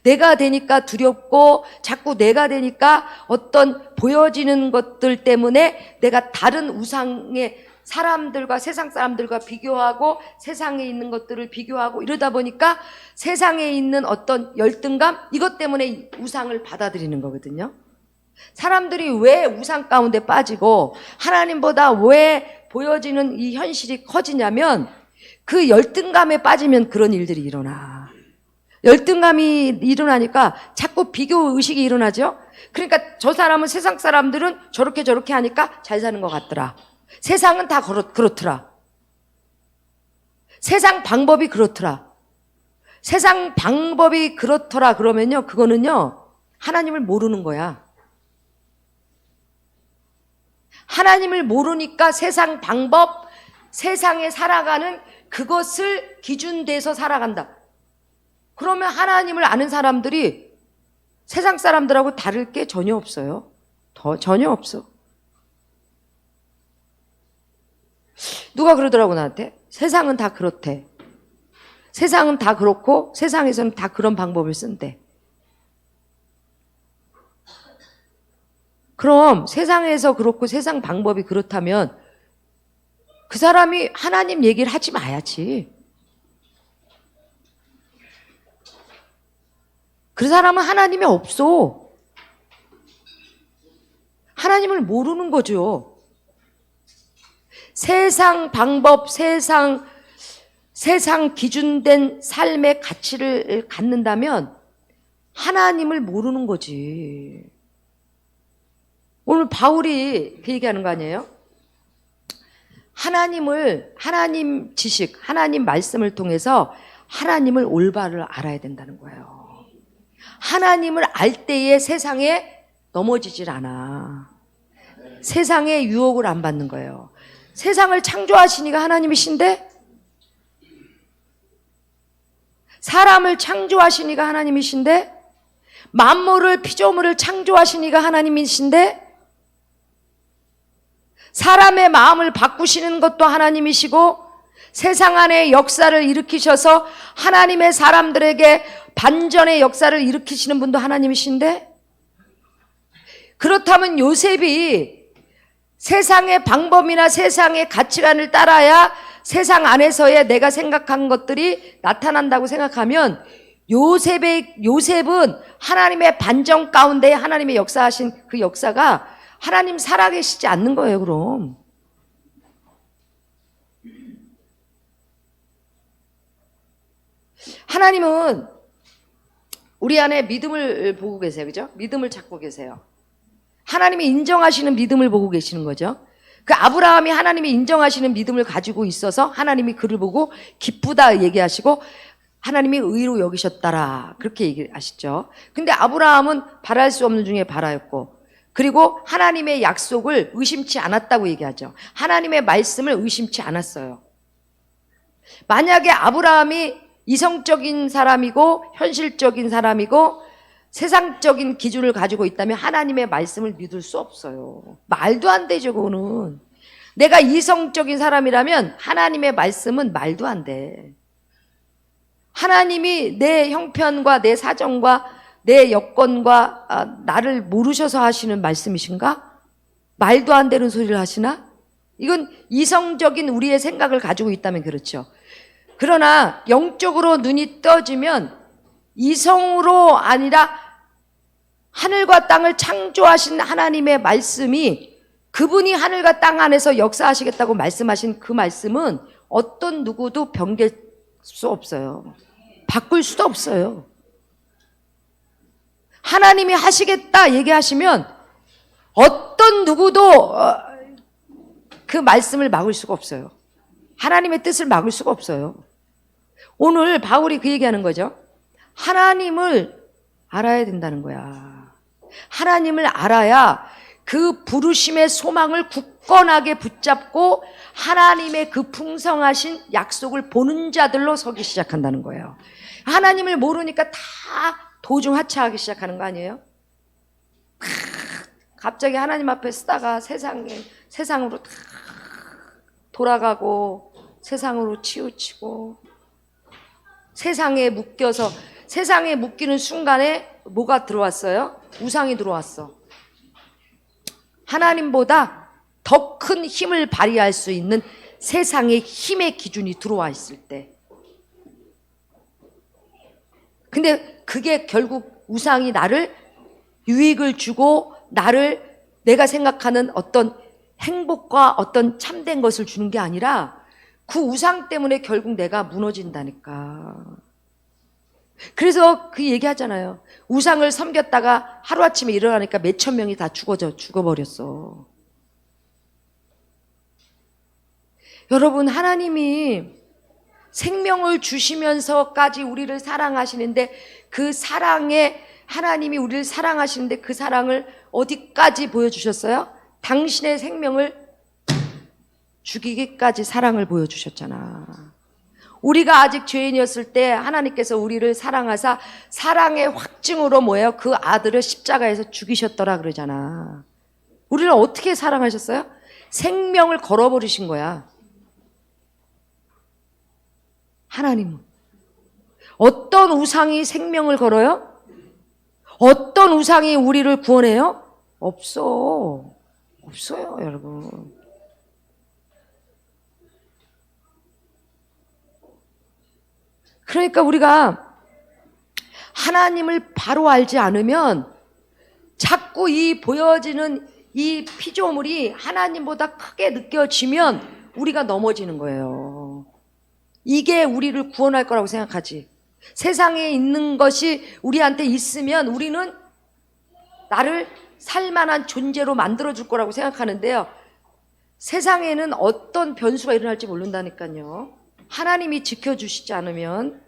내가 되니까 두렵고, 자꾸 내가 되니까 어떤 보여지는 것들 때문에 내가 다른 우상의 사람들과, 세상 사람들과 비교하고, 세상에 있는 것들을 비교하고, 이러다 보니까 세상에 있는 어떤 열등감, 이것 때문에 우상을 받아들이는 거거든요. 사람들이 왜 우상 가운데 빠지고 하나님보다 왜 보여지는 이 현실이 커지냐면 그 열등감에 빠지면 그런 일들이 일어나. 열등감이 일어나니까 자꾸 비교 의식이 일어나죠. 그러니까 저 사람은 세상 사람들은 저렇게 하니까 잘 사는 것 같더라. 세상은 다 그렇더라. 세상 방법이 그렇더라. 세상 방법이 그렇더라 그러면요, 그거는요 하나님을 모르는 거야. 하나님을 모르니까 세상 방법, 세상에 살아가는 그것을 기준 돼서 살아간다. 그러면 하나님을 아는 사람들이 세상 사람들하고 다를 게 전혀 없어요. 전혀 없어. 누가 그러더라고 나한테. 세상은 다 그렇대. 세상은 다 그렇고 세상에서는 다 그런 방법을 쓴대. 그럼 세상에서 그렇고 세상 방법이 그렇다면 그 사람이 하나님 얘기를 하지 마야지. 그 사람은 하나님이 없어. 하나님을 모르는 거죠. 세상 방법, 세상 기준된 삶의 가치를 갖는다면 하나님을 모르는 거지. 오늘 바울이 그 얘기하는 거 아니에요? 하나님 지식, 하나님 말씀을 통해서 하나님을 올바로 알아야 된다는 거예요. 하나님을 알 때에 세상에 넘어지질 않아. 세상의 유혹을 안 받는 거예요. 세상을 창조하시니까 하나님이신데, 사람을 창조하시니까 하나님이신데, 만물을 피조물을 창조하시니까 하나님이신데, 사람의 마음을 바꾸시는 것도 하나님이시고 세상 안에 역사를 일으키셔서 하나님의 사람들에게 반전의 역사를 일으키시는 분도 하나님이신데, 그렇다면 요셉이 세상의 방법이나 세상의 가치관을 따라야 세상 안에서의 내가 생각한 것들이 나타난다고 생각하면 요셉은 하나님의 반전 가운데 하나님의 역사하신 그 역사가 하나님 살아계시지 않는 거예요. 그럼 하나님은 우리 안에 믿음을 보고 계세요. 그죠? 믿음을 찾고 계세요. 하나님이 인정하시는 믿음을 보고 계시는 거죠. 그 아브라함이 하나님이 인정하시는 믿음을 가지고 있어서 하나님이 그를 보고 기쁘다 얘기하시고 하나님이 의로 여기셨다라 그렇게 얘기하시죠. 근데 아브라함은 바랄 수 없는 중에 바라였고, 그리고 하나님의 약속을 의심치 않았다고 얘기하죠. 하나님의 말씀을 의심치 않았어요. 만약에 아브라함이 이성적인 사람이고 현실적인 사람이고 세상적인 기준을 가지고 있다면 하나님의 말씀을 믿을 수 없어요. 말도 안 되죠. 그거는 내가 이성적인 사람이라면 하나님의 말씀은 말도 안 돼. 하나님이 내 형편과 내 사정과 내 여건과 나를 모르셔서 하시는 말씀이신가? 말도 안 되는 소리를 하시나? 이건 이성적인 우리의 생각을 가지고 있다면 그렇죠. 그러나 영적으로 눈이 떠지면 이성으로 아니라 하늘과 땅을 창조하신 하나님의 말씀이, 그분이 하늘과 땅 안에서 역사하시겠다고 말씀하신 그 말씀은 어떤 누구도 변개할 수 없어요. 바꿀 수도 없어요. 하나님이 하시겠다 얘기하시면 어떤 누구도 그 말씀을 막을 수가 없어요. 하나님의 뜻을 막을 수가 없어요. 오늘 바울이 그 얘기하는 거죠. 하나님을 알아야 된다는 거야. 하나님을 알아야 그 부르심의 소망을 굳건하게 붙잡고 하나님의 그 풍성하신 약속을 보는 자들로 서기 시작한다는 거예요. 하나님을 모르니까 다 도중하차하기 시작하는 거 아니에요? 갑자기 하나님 앞에 쓰다가 세상으로 다 돌아가고 세상으로 치우치고 세상에 묶여서, 세상에 묶이는 순간에 뭐가 들어왔어요? 우상이 들어왔어. 하나님보다 더 큰 힘을 발휘할 수 있는 세상의 힘의 기준이 들어와 있을 때. 근데 그게 결국 우상이 나를 유익을 주고 나를 내가 생각하는 어떤 행복과 어떤 참된 것을 주는 게 아니라 그 우상 때문에 결국 내가 무너진다니까. 그래서 그 얘기 하잖아요. 우상을 섬겼다가 하루아침에 일어나니까 몇천 명이 다 죽어버렸어. 여러분, 하나님이 생명을 주시면서까지 우리를 사랑하시는데 그 사랑에 하나님이 우리를 사랑하시는데 그 사랑을 어디까지 보여주셨어요? 당신의 생명을 죽이기까지 사랑을 보여주셨잖아. 우리가 아직 죄인이었을 때 하나님께서 우리를 사랑하사 사랑의 확증으로 뭐예요? 그 아들을 십자가에서 죽이셨더라 그러잖아. 우리를 어떻게 사랑하셨어요? 생명을 걸어버리신 거야. 하나님은. 어떤 우상이 생명을 걸어요? 어떤 우상이 우리를 구원해요? 없어요, 여러분. 그러니까 우리가 하나님을 바로 알지 않으면 자꾸 이 보여지는 이 피조물이 하나님보다 크게 느껴지면 우리가 넘어지는 거예요. 이게 우리를 구원할 거라고 생각하지. 세상에 있는 것이 우리한테 있으면 우리는 나를 살만한 존재로 만들어줄 거라고 생각하는데요. 세상에는 어떤 변수가 일어날지 모른다니까요. 하나님이 지켜주시지 않으면.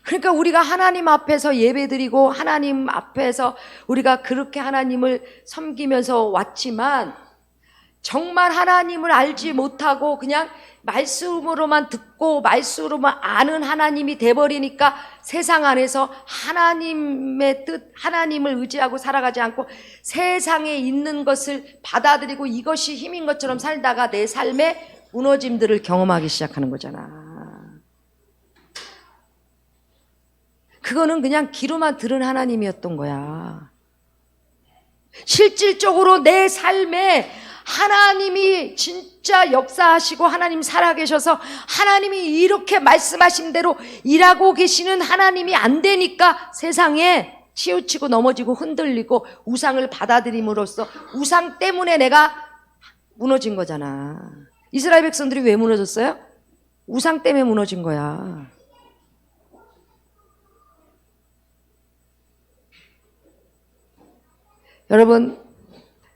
그러니까 우리가 하나님 앞에서 예배드리고 하나님 앞에서 우리가 그렇게 하나님을 섬기면서 왔지만 정말 하나님을 알지 못하고 그냥 말씀으로만 듣고 말씀으로만 아는 하나님이 돼버리니까 세상 안에서 하나님의 뜻, 하나님을 의지하고 살아가지 않고 세상에 있는 것을 받아들이고 이것이 힘인 것처럼 살다가 내 삶의 무너짐들을 경험하기 시작하는 거잖아. 그거는 그냥 귀로만 들은 하나님이었던 거야. 실질적으로 내 삶에 하나님이 진짜 역사하시고 하나님 살아계셔서 하나님이 이렇게 말씀하신 대로 일하고 계시는 하나님이 안 되니까 세상에 치우치고 넘어지고 흔들리고 우상을 받아들임으로써 우상 때문에 내가 무너진 거잖아. 이스라엘 백성들이 왜 무너졌어요? 우상 때문에 무너진 거야. 여러분,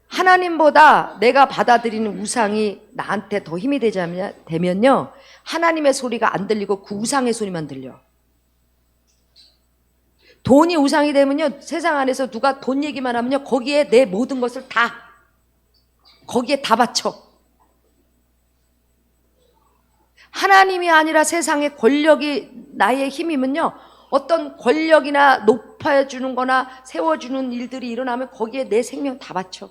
하나님보다 내가 받아들이는 우상이 나한테 더 힘이 되면요, 하나님의 소리가 안 들리고 그 우상의 소리만 들려. 돈이 우상이 되면요, 세상 안에서 누가 돈 얘기만 하면요, 거기에 내 모든 것을 거기에 다 바쳐. 하나님이 아니라 세상의 권력이 나의 힘이면요, 어떤 권력이나 높아주는 거나 세워주는 일들이 일어나면 거기에 내 생명 다 바쳐.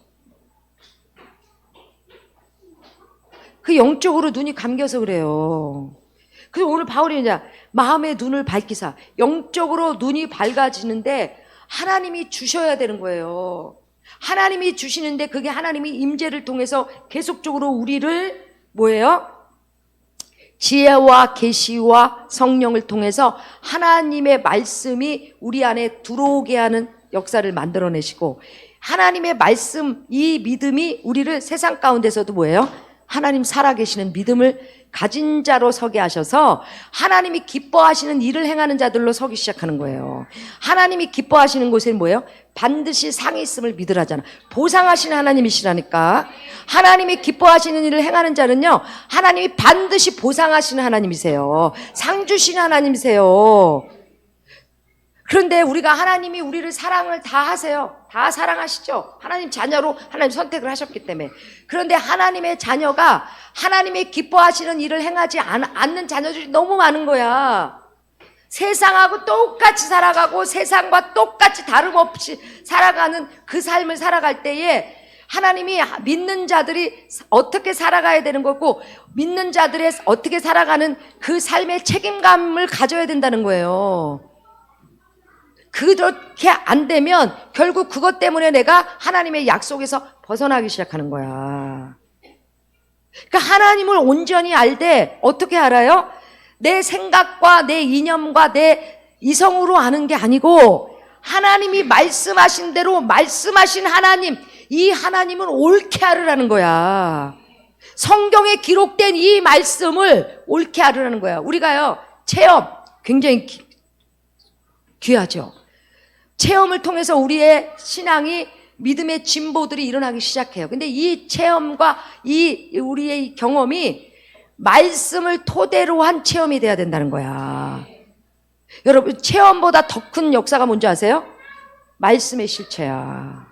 그 영적으로 눈이 감겨서 그래요. 그래서 오늘 바울이 이제 마음의 눈을 밝히사 영적으로 눈이 밝아지는데 하나님이 주셔야 되는 거예요. 하나님이 주시는데 그게 하나님이 임재를 통해서 계속적으로 우리를 뭐예요? 지혜와 계시와 성령을 통해서 하나님의 말씀이 우리 안에 들어오게 하는 역사를 만들어내시고 하나님의 말씀, 이 믿음이 우리를 세상 가운데서도 뭐예요? 하나님 살아계시는 믿음을 가진 자로 서게 하셔서 하나님이 기뻐하시는 일을 행하는 자들로 서기 시작하는 거예요. 하나님이 기뻐하시는 곳에 뭐예요? 반드시 상이 있음을 믿으라잖아. 보상하시는 하나님이시라니까. 하나님이 기뻐하시는 일을 행하는 자는요, 하나님이 반드시 보상하시는 하나님이세요. 상 주시는 하나님이세요. 그런데 우리가 하나님이 우리를 사랑을 다 하세요. 다 사랑하시죠. 하나님 자녀로 하나님 선택을 하셨기 때문에. 그런데 하나님의 자녀가 하나님이 기뻐하시는 일을 행하지 않는 자녀들이 너무 많은 거야. 세상하고 똑같이 살아가고 세상과 똑같이 다름없이 살아가는 그 삶을 살아갈 때에 하나님이 믿는 자들이 어떻게 살아가야 되는 거고 믿는 자들의 어떻게 살아가는 그 삶의 책임감을 가져야 된다는 거예요. 그렇게 안 되면 결국 그것 때문에 내가 하나님의 약속에서 벗어나기 시작하는 거야. 그러니까 하나님을 온전히 알되 어떻게 알아요? 내 생각과 내 이념과 내 이성으로 아는 게 아니고 하나님이 말씀하신 대로 말씀하신 하나님, 이 하나님은 옳게 하르라는 거야. 성경에 기록된 이 말씀을 옳게 하르라는 거야. 우리가요, 체험 굉장히 귀하죠. 체험을 통해서 우리의 신앙이 믿음의 진보들이 일어나기 시작해요. 근데 이 체험과 이 우리의 경험이 말씀을 토대로 한 체험이 돼야 된다는 거야. 여러분, 체험보다 더 큰 역사가 뭔지 아세요? 말씀의 실체야.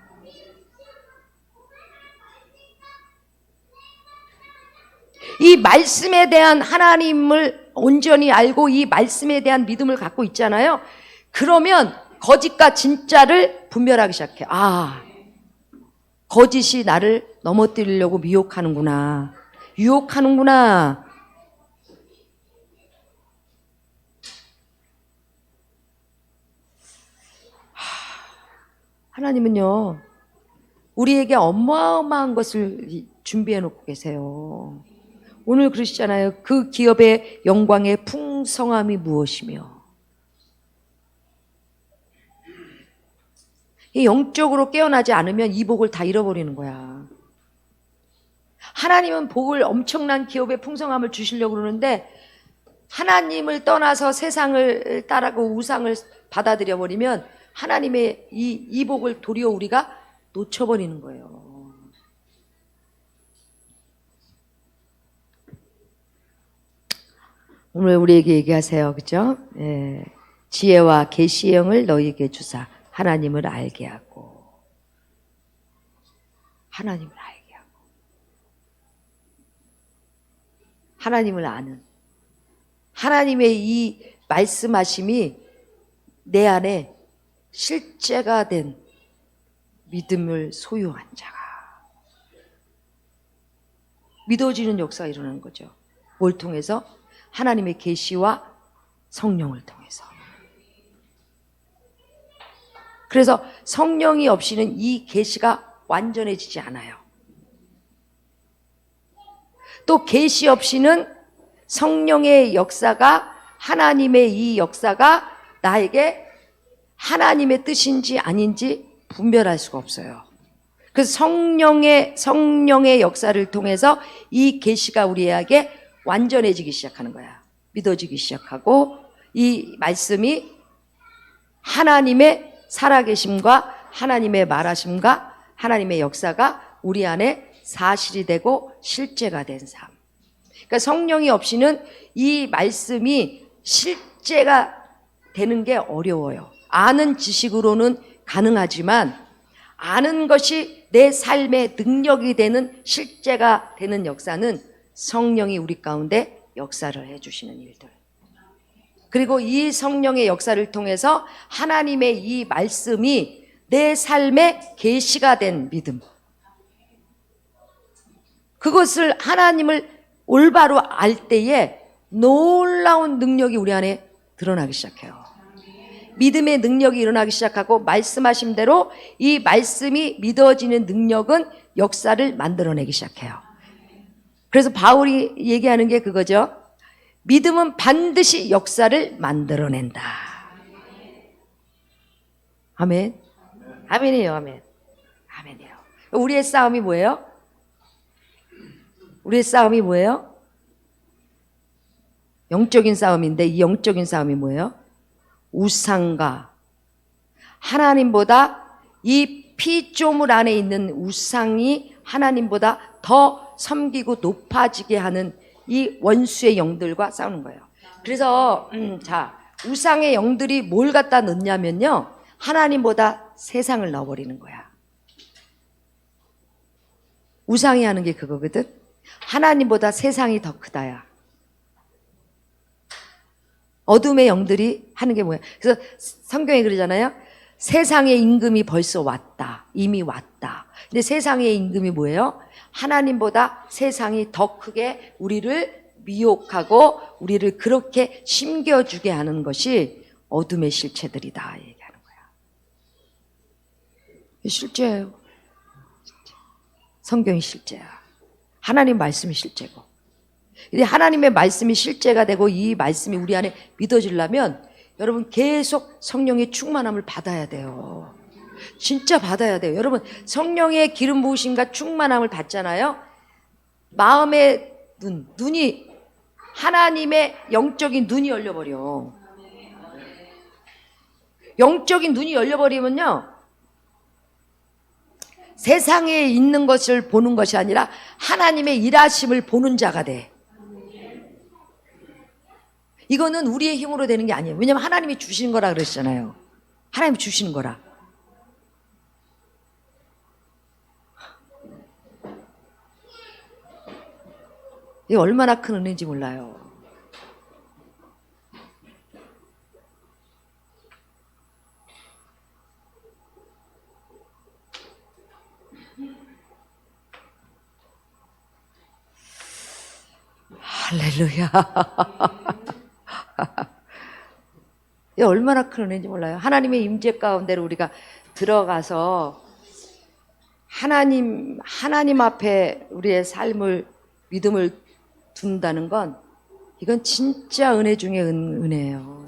이 말씀에 대한 하나님을 온전히 알고 이 말씀에 대한 믿음을 갖고 있잖아요. 그러면 거짓과 진짜를 분별하기 시작해. 아, 거짓이 나를 넘어뜨리려고 미혹하는구나. 유혹하는구나. 하나님은요, 우리에게 어마어마한 것을 준비해 놓고 계세요. 오늘 그러시잖아요. 그 기업의 영광의 풍성함이 무엇이며. 이 영적으로 깨어나지 않으면 이 복을 다 잃어버리는 거야. 하나님은 복을, 엄청난 기업의 풍성함을 주시려고 그러는데 하나님을 떠나서 세상을 따라고 우상을 받아들여 버리면 하나님의 이 복을 도리어 우리가 놓쳐버리는 거예요. 오늘 우리에게 얘기하세요. 그죠? 예. 지혜와 계시의 영을 너희에게 주사 하나님을 알게 하고, 하나님을 알게 하고, 하나님을 아는, 하나님의 이 말씀하심이 내 안에 실제가 된 믿음을 소유한 자가 믿어지는 역사가 일어나는 거죠. 뭘 통해서? 하나님의 계시와 성령을 통해서. 그래서 성령이 없이는 이 계시가 완전해지지 않아요. 또 계시 없이는 성령의 역사가, 하나님의 이 역사가 나에게 하나님의 뜻인지 아닌지 분별할 수가 없어요. 그래서 성령의 역사를 통해서 이 계시가 우리에게 완전해지기 시작하는 거야. 믿어지기 시작하고 이 말씀이 하나님의 살아계심과 하나님의 말하심과 하나님의 역사가 우리 안에 사실이 되고 실제가 된 삶. 그러니까 성령이 없이는 이 말씀이 실제가 되는 게 어려워요. 아는 지식으로는 가능하지만 아는 것이 내 삶의 능력이 되는, 실제가 되는 역사는 성령이 우리 가운데 역사를 해주시는 일들. 그리고 이 성령의 역사를 통해서 하나님의 이 말씀이 내 삶의 계시가 된 믿음. 그것을 하나님을 올바로 알 때에 놀라운 능력이 우리 안에 드러나기 시작해요. 믿음의 능력이 일어나기 시작하고 말씀하신 대로 이 말씀이 믿어지는 능력은 역사를 만들어내기 시작해요. 그래서 바울이 얘기하는 게 그거죠. 믿음은 반드시 역사를 만들어낸다. 아멘. 아멘이에요. 아멘. 아멘이에요. 우리의 싸움이 뭐예요? 우리의 싸움이 뭐예요? 영적인 싸움인데 이 영적인 싸움이 뭐예요? 우상과 하나님보다 이 피조물 안에 있는 우상이 하나님보다 더 섬기고 높아지게 하는 이 원수의 영들과 싸우는 거예요. 그래서 자, 우상의 영들이 뭘 갖다 넣냐면요, 하나님보다 세상을 넣어버리는 거야. 우상이 하는 게 그거거든. 하나님보다 세상이 더 크다야. 어둠의 영들이 하는 게 뭐야? 그래서 성경에 그러잖아요. 세상의 임금이 벌써 왔다. 이미 왔다. 근데 세상의 임금이 뭐예요? 하나님보다 세상이 더 크게 우리를 미혹하고 우리를 그렇게 심겨주게 하는 것이 어둠의 실체들이다 얘기하는 거야. 실제예요. 성경이 실제야. 하나님 말씀이 실제고. 이 하나님의 말씀이 실제가 되고 이 말씀이 우리 안에 믿어지려면 여러분 계속 성령의 충만함을 받아야 돼요. 진짜 받아야 돼요. 여러분 성령의 기름 부으심과 충만함을 받잖아요. 마음의 눈이 하나님의 영적인 눈이 열려버려. 영적인 눈이 열려버리면요, 세상에 있는 것을 보는 것이 아니라 하나님의 일하심을 보는 자가 돼. 이거는 우리의 힘으로 되는 게 아니에요. 왜냐하면 하나님이 주시는 거라 그러시잖아요. 하나님이 주시는 거라. 이게 얼마나 큰 은혜인지 몰라요. 할렐루야. 이게 얼마나 큰 은혜인지 몰라요. 하나님의 임재 가운데로 우리가 들어가서 하나님 앞에 우리의 삶을, 믿음을 둔다는 건 이건 진짜 은혜 중에 은혜예요.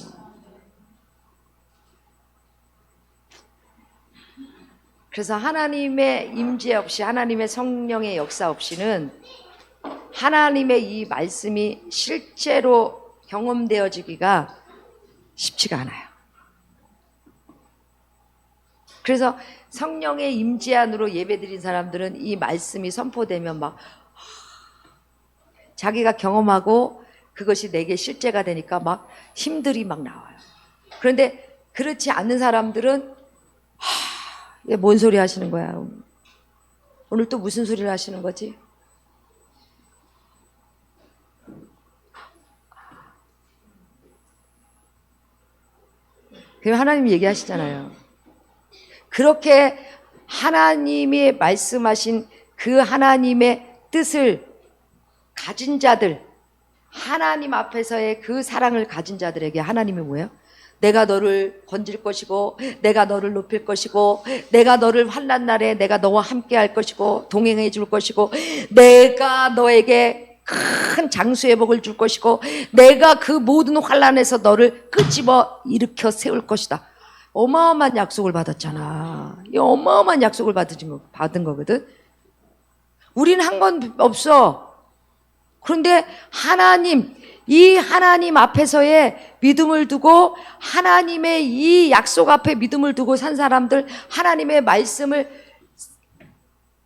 그래서 하나님의 임재 없이, 하나님의 성령의 역사 없이는 하나님의 이 말씀이 실제로 경험되어지기가 쉽지가 않아요. 그래서 성령의 임재 안으로 예배드린 사람들은 이 말씀이 선포되면 막 자기가 경험하고 그것이 내게 실제가 되니까 막 힘들이 막 나와요. 그런데 그렇지 않는 사람들은 이게 뭔 소리 하시는 거야? 오늘 또 무슨 소리를 하시는 거지? 그럼 하나님이 얘기하시잖아요. 그렇게 하나님이 말씀하신 그 하나님의 뜻을 가진 자들, 하나님 앞에서의 그 사랑을 가진 자들에게 하나님이 뭐예요? 내가 너를 건질 것이고, 내가 너를 높일 것이고, 내가 너를 환난 날에 내가 너와 함께 할 것이고, 동행해 줄 것이고, 내가 너에게 큰 장수의 복을 줄 것이고, 내가 그 모든 환난에서 너를 끄집어 일으켜 세울 것이다. 어마어마한 약속을 받았잖아. 이 어마어마한 약속을 받은 거거든. 우리는 한 건 없어. 그런데 이 하나님 앞에서의 믿음을 두고, 하나님의 이 약속 앞에 믿음을 두고 산 사람들, 하나님의 말씀을,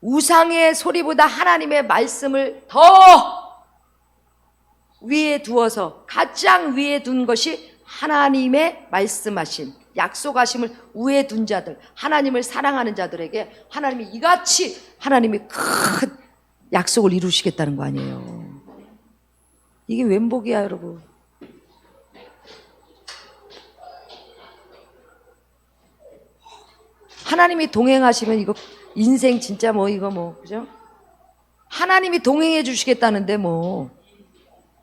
우상의 소리보다 하나님의 말씀을 더 위에 두어서, 가장 위에 둔 것이 하나님의 말씀하신, 약속하심을 위에 둔 자들, 하나님을 사랑하는 자들에게 하나님이 이같이 하나님이 큰 약속을 이루시겠다는 거 아니에요. 이게 웬 복이야, 여러분. 하나님이 동행하시면 이거 인생 진짜 그죠? 하나님이 동행해 주시겠다는데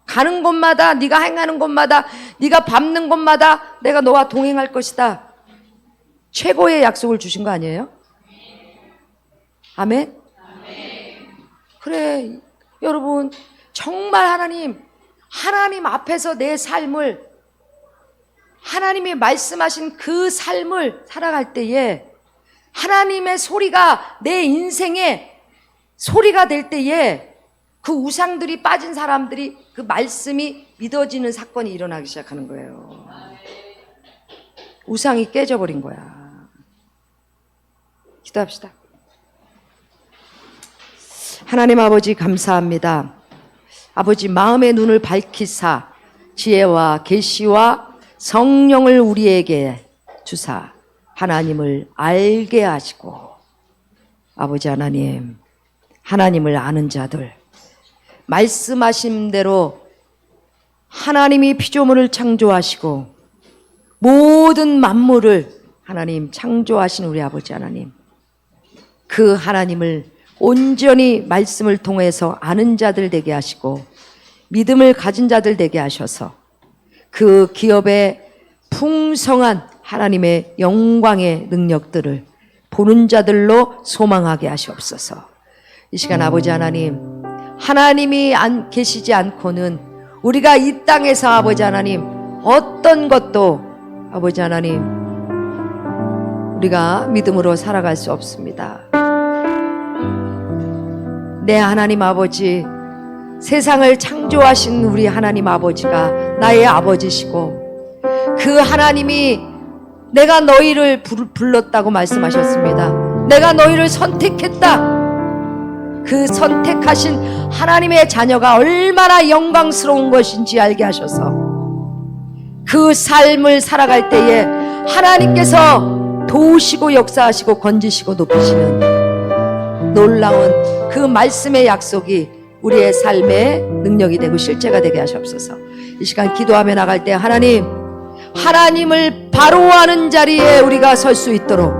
가는 곳마다, 네가 행하는 곳마다, 네가 밟는 곳마다 내가 너와 동행할 것이다. 최고의 약속을 주신 거 아니에요? 아멘? 그래, 여러분, 정말 하나님 앞에서 내 삶을, 하나님이 말씀하신 그 삶을 살아갈 때에 하나님의 소리가 내 인생의 소리가 될 때에 그 우상들이 빠진 사람들이 그 말씀이 믿어지는 사건이 일어나기 시작하는 거예요. 우상이 깨져버린 거야. 기도합시다. 하나님 아버지 감사합니다. 아버지 마음의 눈을 밝히사 지혜와 계시와 성령을 우리에게 주사 하나님을 알게 하시고, 아버지 하나님, 하나님을 아는 자들, 말씀하신 대로 하나님이 피조물을 창조하시고 모든 만물을 하나님 창조하신 우리 아버지 하나님, 그 하나님을 온전히 말씀을 통해서 아는 자들 되게 하시고 믿음을 가진 자들 되게 하셔서 그 기업의 풍성한 하나님의 영광의 능력들을 보는 자들로 소망하게 하시옵소서. 이 시간 아버지 하나님, 하나님이 계시지 않고는 우리가 이 땅에서 아버지 하나님 어떤 것도 아버지 하나님 우리가 믿음으로 살아갈 수 없습니다. 내 하나님 아버지, 세상을 창조하신 우리 하나님 아버지가 나의 아버지시고 그 하나님이 내가 너희를 불렀다고 말씀하셨습니다. 내가 너희를 선택했다. 그 선택하신 하나님의 자녀가 얼마나 영광스러운 것인지 알게 하셔서 그 삶을 살아갈 때에 하나님께서 도우시고 역사하시고 건지시고 높이시는 놀라운 그 말씀의 약속이 우리의 삶의 능력이 되고 실제가 되게 하시옵소서. 이 시간 기도하며 나갈 때 하나님을 바로 아는 자리에 우리가 설 수 있도록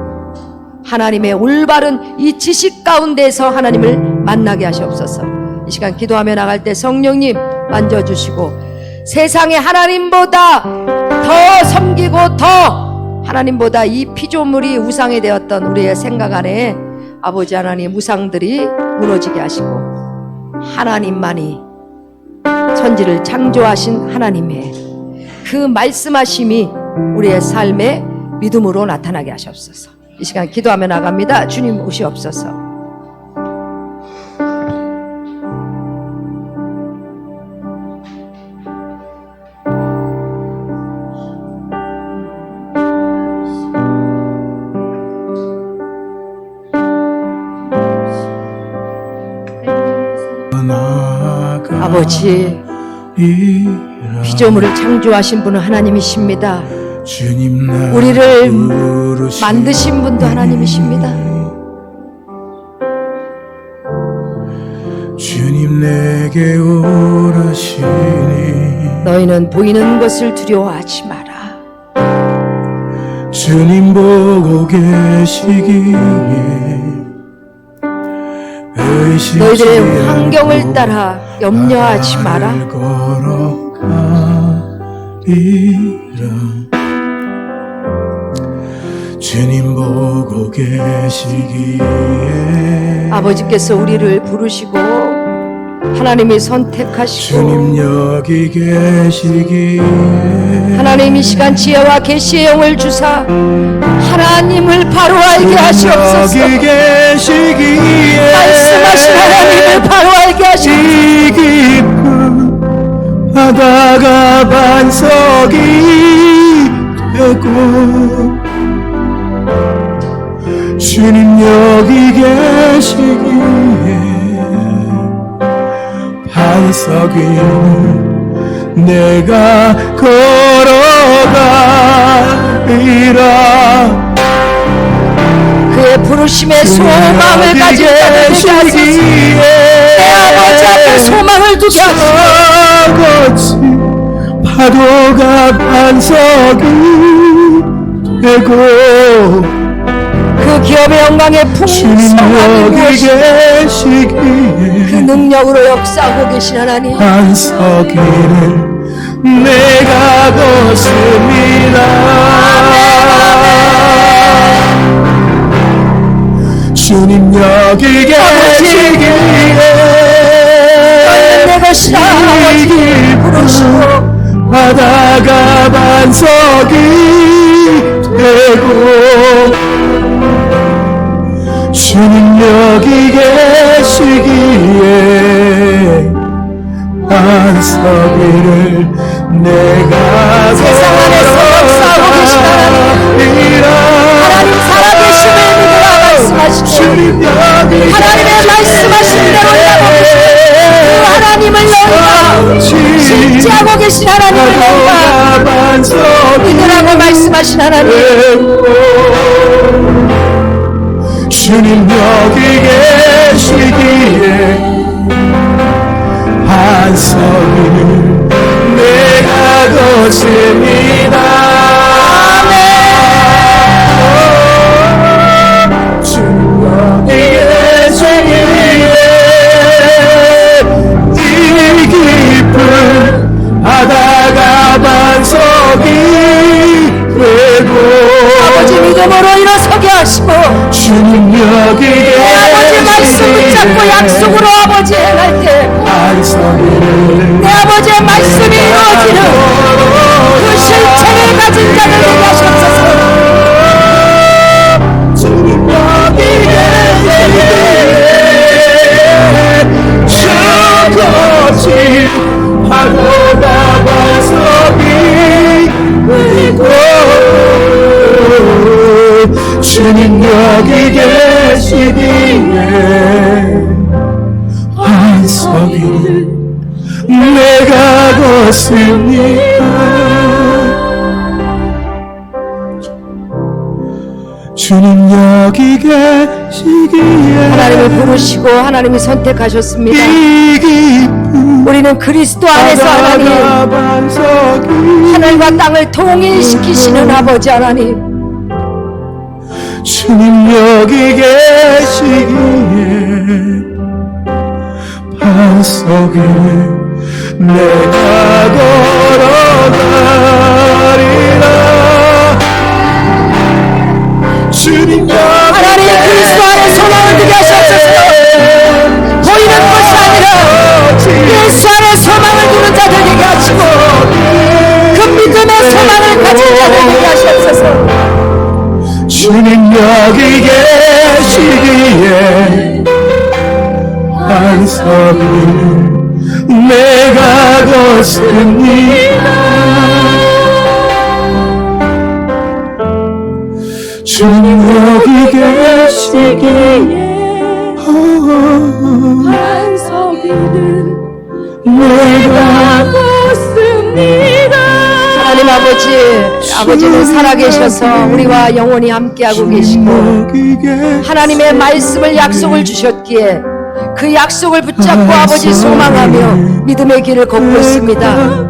하나님의 올바른 이 지식 가운데서 하나님을 만나게 하시옵소서. 이 시간 기도하며 나갈 때 성령님 만져주시고 세상에 하나님보다 더 섬기고 더 하나님보다 이 피조물이 우상이 되었던 우리의 생각 안에 아버지 하나님 우상들이 무너지게 하시고 하나님만이 천지를 창조하신 하나님의 그 말씀하심이 우리의 삶에 믿음으로 나타나게 하시옵소서. 이 시간 기도하며 나갑니다. 주님 오시옵소서. 아버지, 피조물을 창조하신 분은 하나님이십니다. 우리를 만드신 분도 하나님이십니다. 주님 내게 오라시니 너희는 보이는 것을 두려워하지 마라. 주님 보고 계시기에 너희들의 환경을 따라 염려하지 마라. 주님 보고 계시기에 아버지께서 우리를 부르시고 하나님이 선택하시고 주님 여기 계시기에 하나님 이 시간 지혜와 계시의 영을 주사 하나님을 바로 알게 하시옵소서. 여기 계시기에 말씀하신 하나님을 바로 알게 하시옵소서. 이 깊은 바다가 반석이 되고 주님 여기 계시기에 반석 위를 내가 걸어가리라. 그의 부르심의 소망을 가진 자들에게 하소서. 내 아버지 앞에 소망을 두게 하소서. 파도가 반석이 되고 그 기업의 영광의 풍성함을 무엇이고 그 능력으로 역사하고 계신 하나님 반석 위를 내가 걷습니다. 주님 여기 계시기에 내 것이라 아버지 부르시고 바다가 반석이 되고 주님 여기 계시기에 반석 위를 내가 세상 안에서 역사하고 계신 하나님 살아계심을 믿으라 말씀하시네. 하나님의 말씀하신 대로 일하고 계시네. 그 하나님을 너희가 실제하고 계신 하나님을 너희가 믿으라고 말씀하신 하나님 주님 여기 계시기에 반석 위를 내가 걷습니다. 주님 여기 계시기에 이 깊은 바다가 반석이 되고 아버지 믿음으로 일어서게 하시고 주님 여기 내 아버지 말씀 붙잡고 약속으로 아버지 행할 때 내 아버지의 말씀이 이루어지는 그 실체를 가진 자들 되게 하시옵소서. 주님 여기 계시기에 저거지 바다가 반석이 그리고 주님 여기 계시기에 반석이 내가 걷습니다. 주님 여기 계시기에 하나님을 부르시고 하나님이 선택하셨습니다. 이 기쁨 우리는 그리스도 안에서 하나님 바다가 반석이 하늘과 땅을 통일시키시는 아버지 하나님, 주님 여기 계시기에 반석이 내가 걸어가리라. 주님 여기 하나님 그리스도 안에 소망을 두게 하시옵소서. 보이는 것이 아니라 예수 안에 소망을 두는 자들 되게 하시고 그 믿음의 소망을 가진 자들 되게 하시옵소서. 주님 여기 계시기에 반석을 내가 걷습니다. 주님 여기 계시기에 반석이는 내가 걷습니다. 하나님 아버지는 살아계셔서 우리와 영원히 함께하고 계시고 하나님의 말씀을 약속을 주셨기에 그 약속을 붙잡고 아버지 소망하며 믿음의 길을 걷고 있습니다.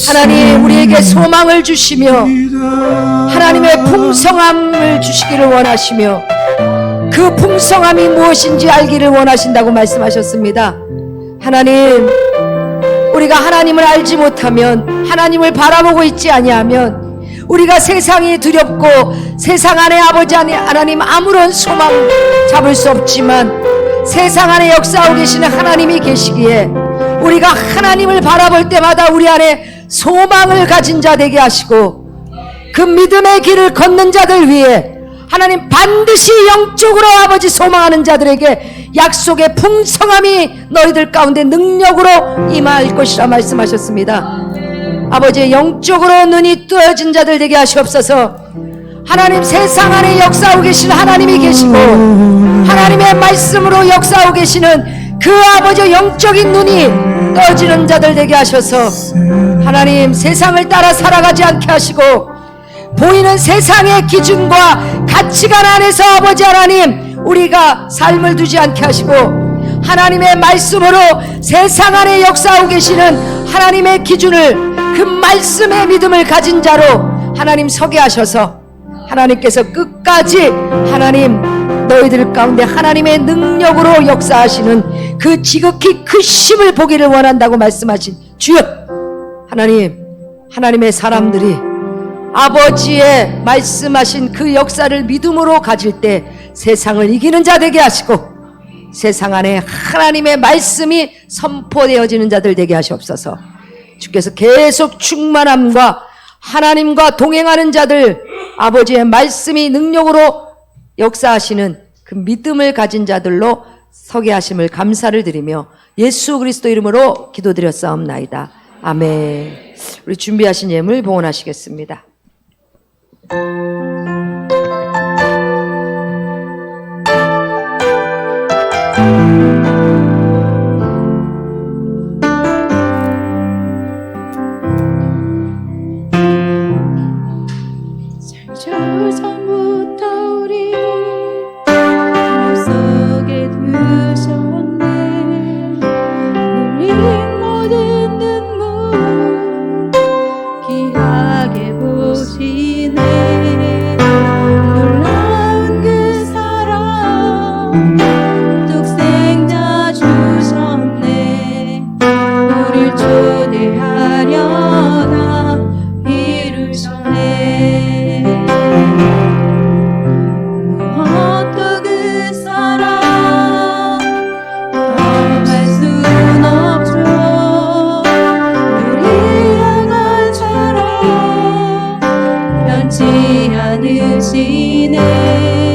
하나님 우리에게 소망을 주시며 하나님의 풍성함을 주시기를 원하시며 그 풍성함이 무엇인지 알기를 원하신다고 말씀하셨습니다. 하나님 우리가 하나님을 알지 못하면 하나님을 바라보고 있지 아니하면 우리가 세상이 두렵고 세상 안에 아버지 하나님 아무런 소망 잡을 수 없지만 세상 안에 역사하고 계시는 하나님이 계시기에 우리가 하나님을 바라볼 때마다 우리 안에 소망을 가진 자 되게 하시고 그 믿음의 길을 걷는 자들 위해 하나님 반드시 영적으로 아버지 소망하는 자들에게 약속의 풍성함이 너희들 가운데 능력으로 임할 것이라 말씀하셨습니다. 아버지 영적으로 눈이 뜨어진 자들 되게 하시옵소서. 하나님 세상 안에 역사하고 계시는 하나님이 계시고 하나님의 말씀으로 역사하고 계시는 그 아버지 영적인 눈이 떠지는 자들 되게 하셔서 하나님 세상을 따라 살아가지 않게 하시고 보이는 세상의 기준과 가치관 안에서 아버지 하나님 우리가 삶을 두지 않게 하시고 하나님의 말씀으로 세상 안에 역사하고 계시는 하나님의 기준을 그 말씀의 믿음을 가진 자로 하나님 서게 하셔서 하나님께서 끝까지 하나님 너희들 가운데 하나님의 능력으로 역사하시는 그 지극히 크심을 보기를 원한다고 말씀하신 주여 하나님 하나님의 사람들이 아버지의 말씀하신 그 역사를 믿음으로 가질 때 세상을 이기는 자 되게 하시고 세상 안에 하나님의 말씀이 선포되어지는 자들 되게 하시옵소서. 주께서 계속 충만함과 하나님과 동행하는 자들 아버지의 말씀이 능력으로 역사하시는 그 믿음을 가진 자들로 서게 하심을 감사를 드리며 예수 그리스도 이름으로 기도드렸사옵나이다. 아멘. 우리 준비하신 예물 봉헌하시겠습니다. 처음부터 우리를 마음속에 두셨네. 흘린 모든 눈물 귀하게 보시네. 놀라운 그 사랑 독생자 주셨네. 우릴 초대하려다 이루셨네. 무엇도 그 사랑 보시네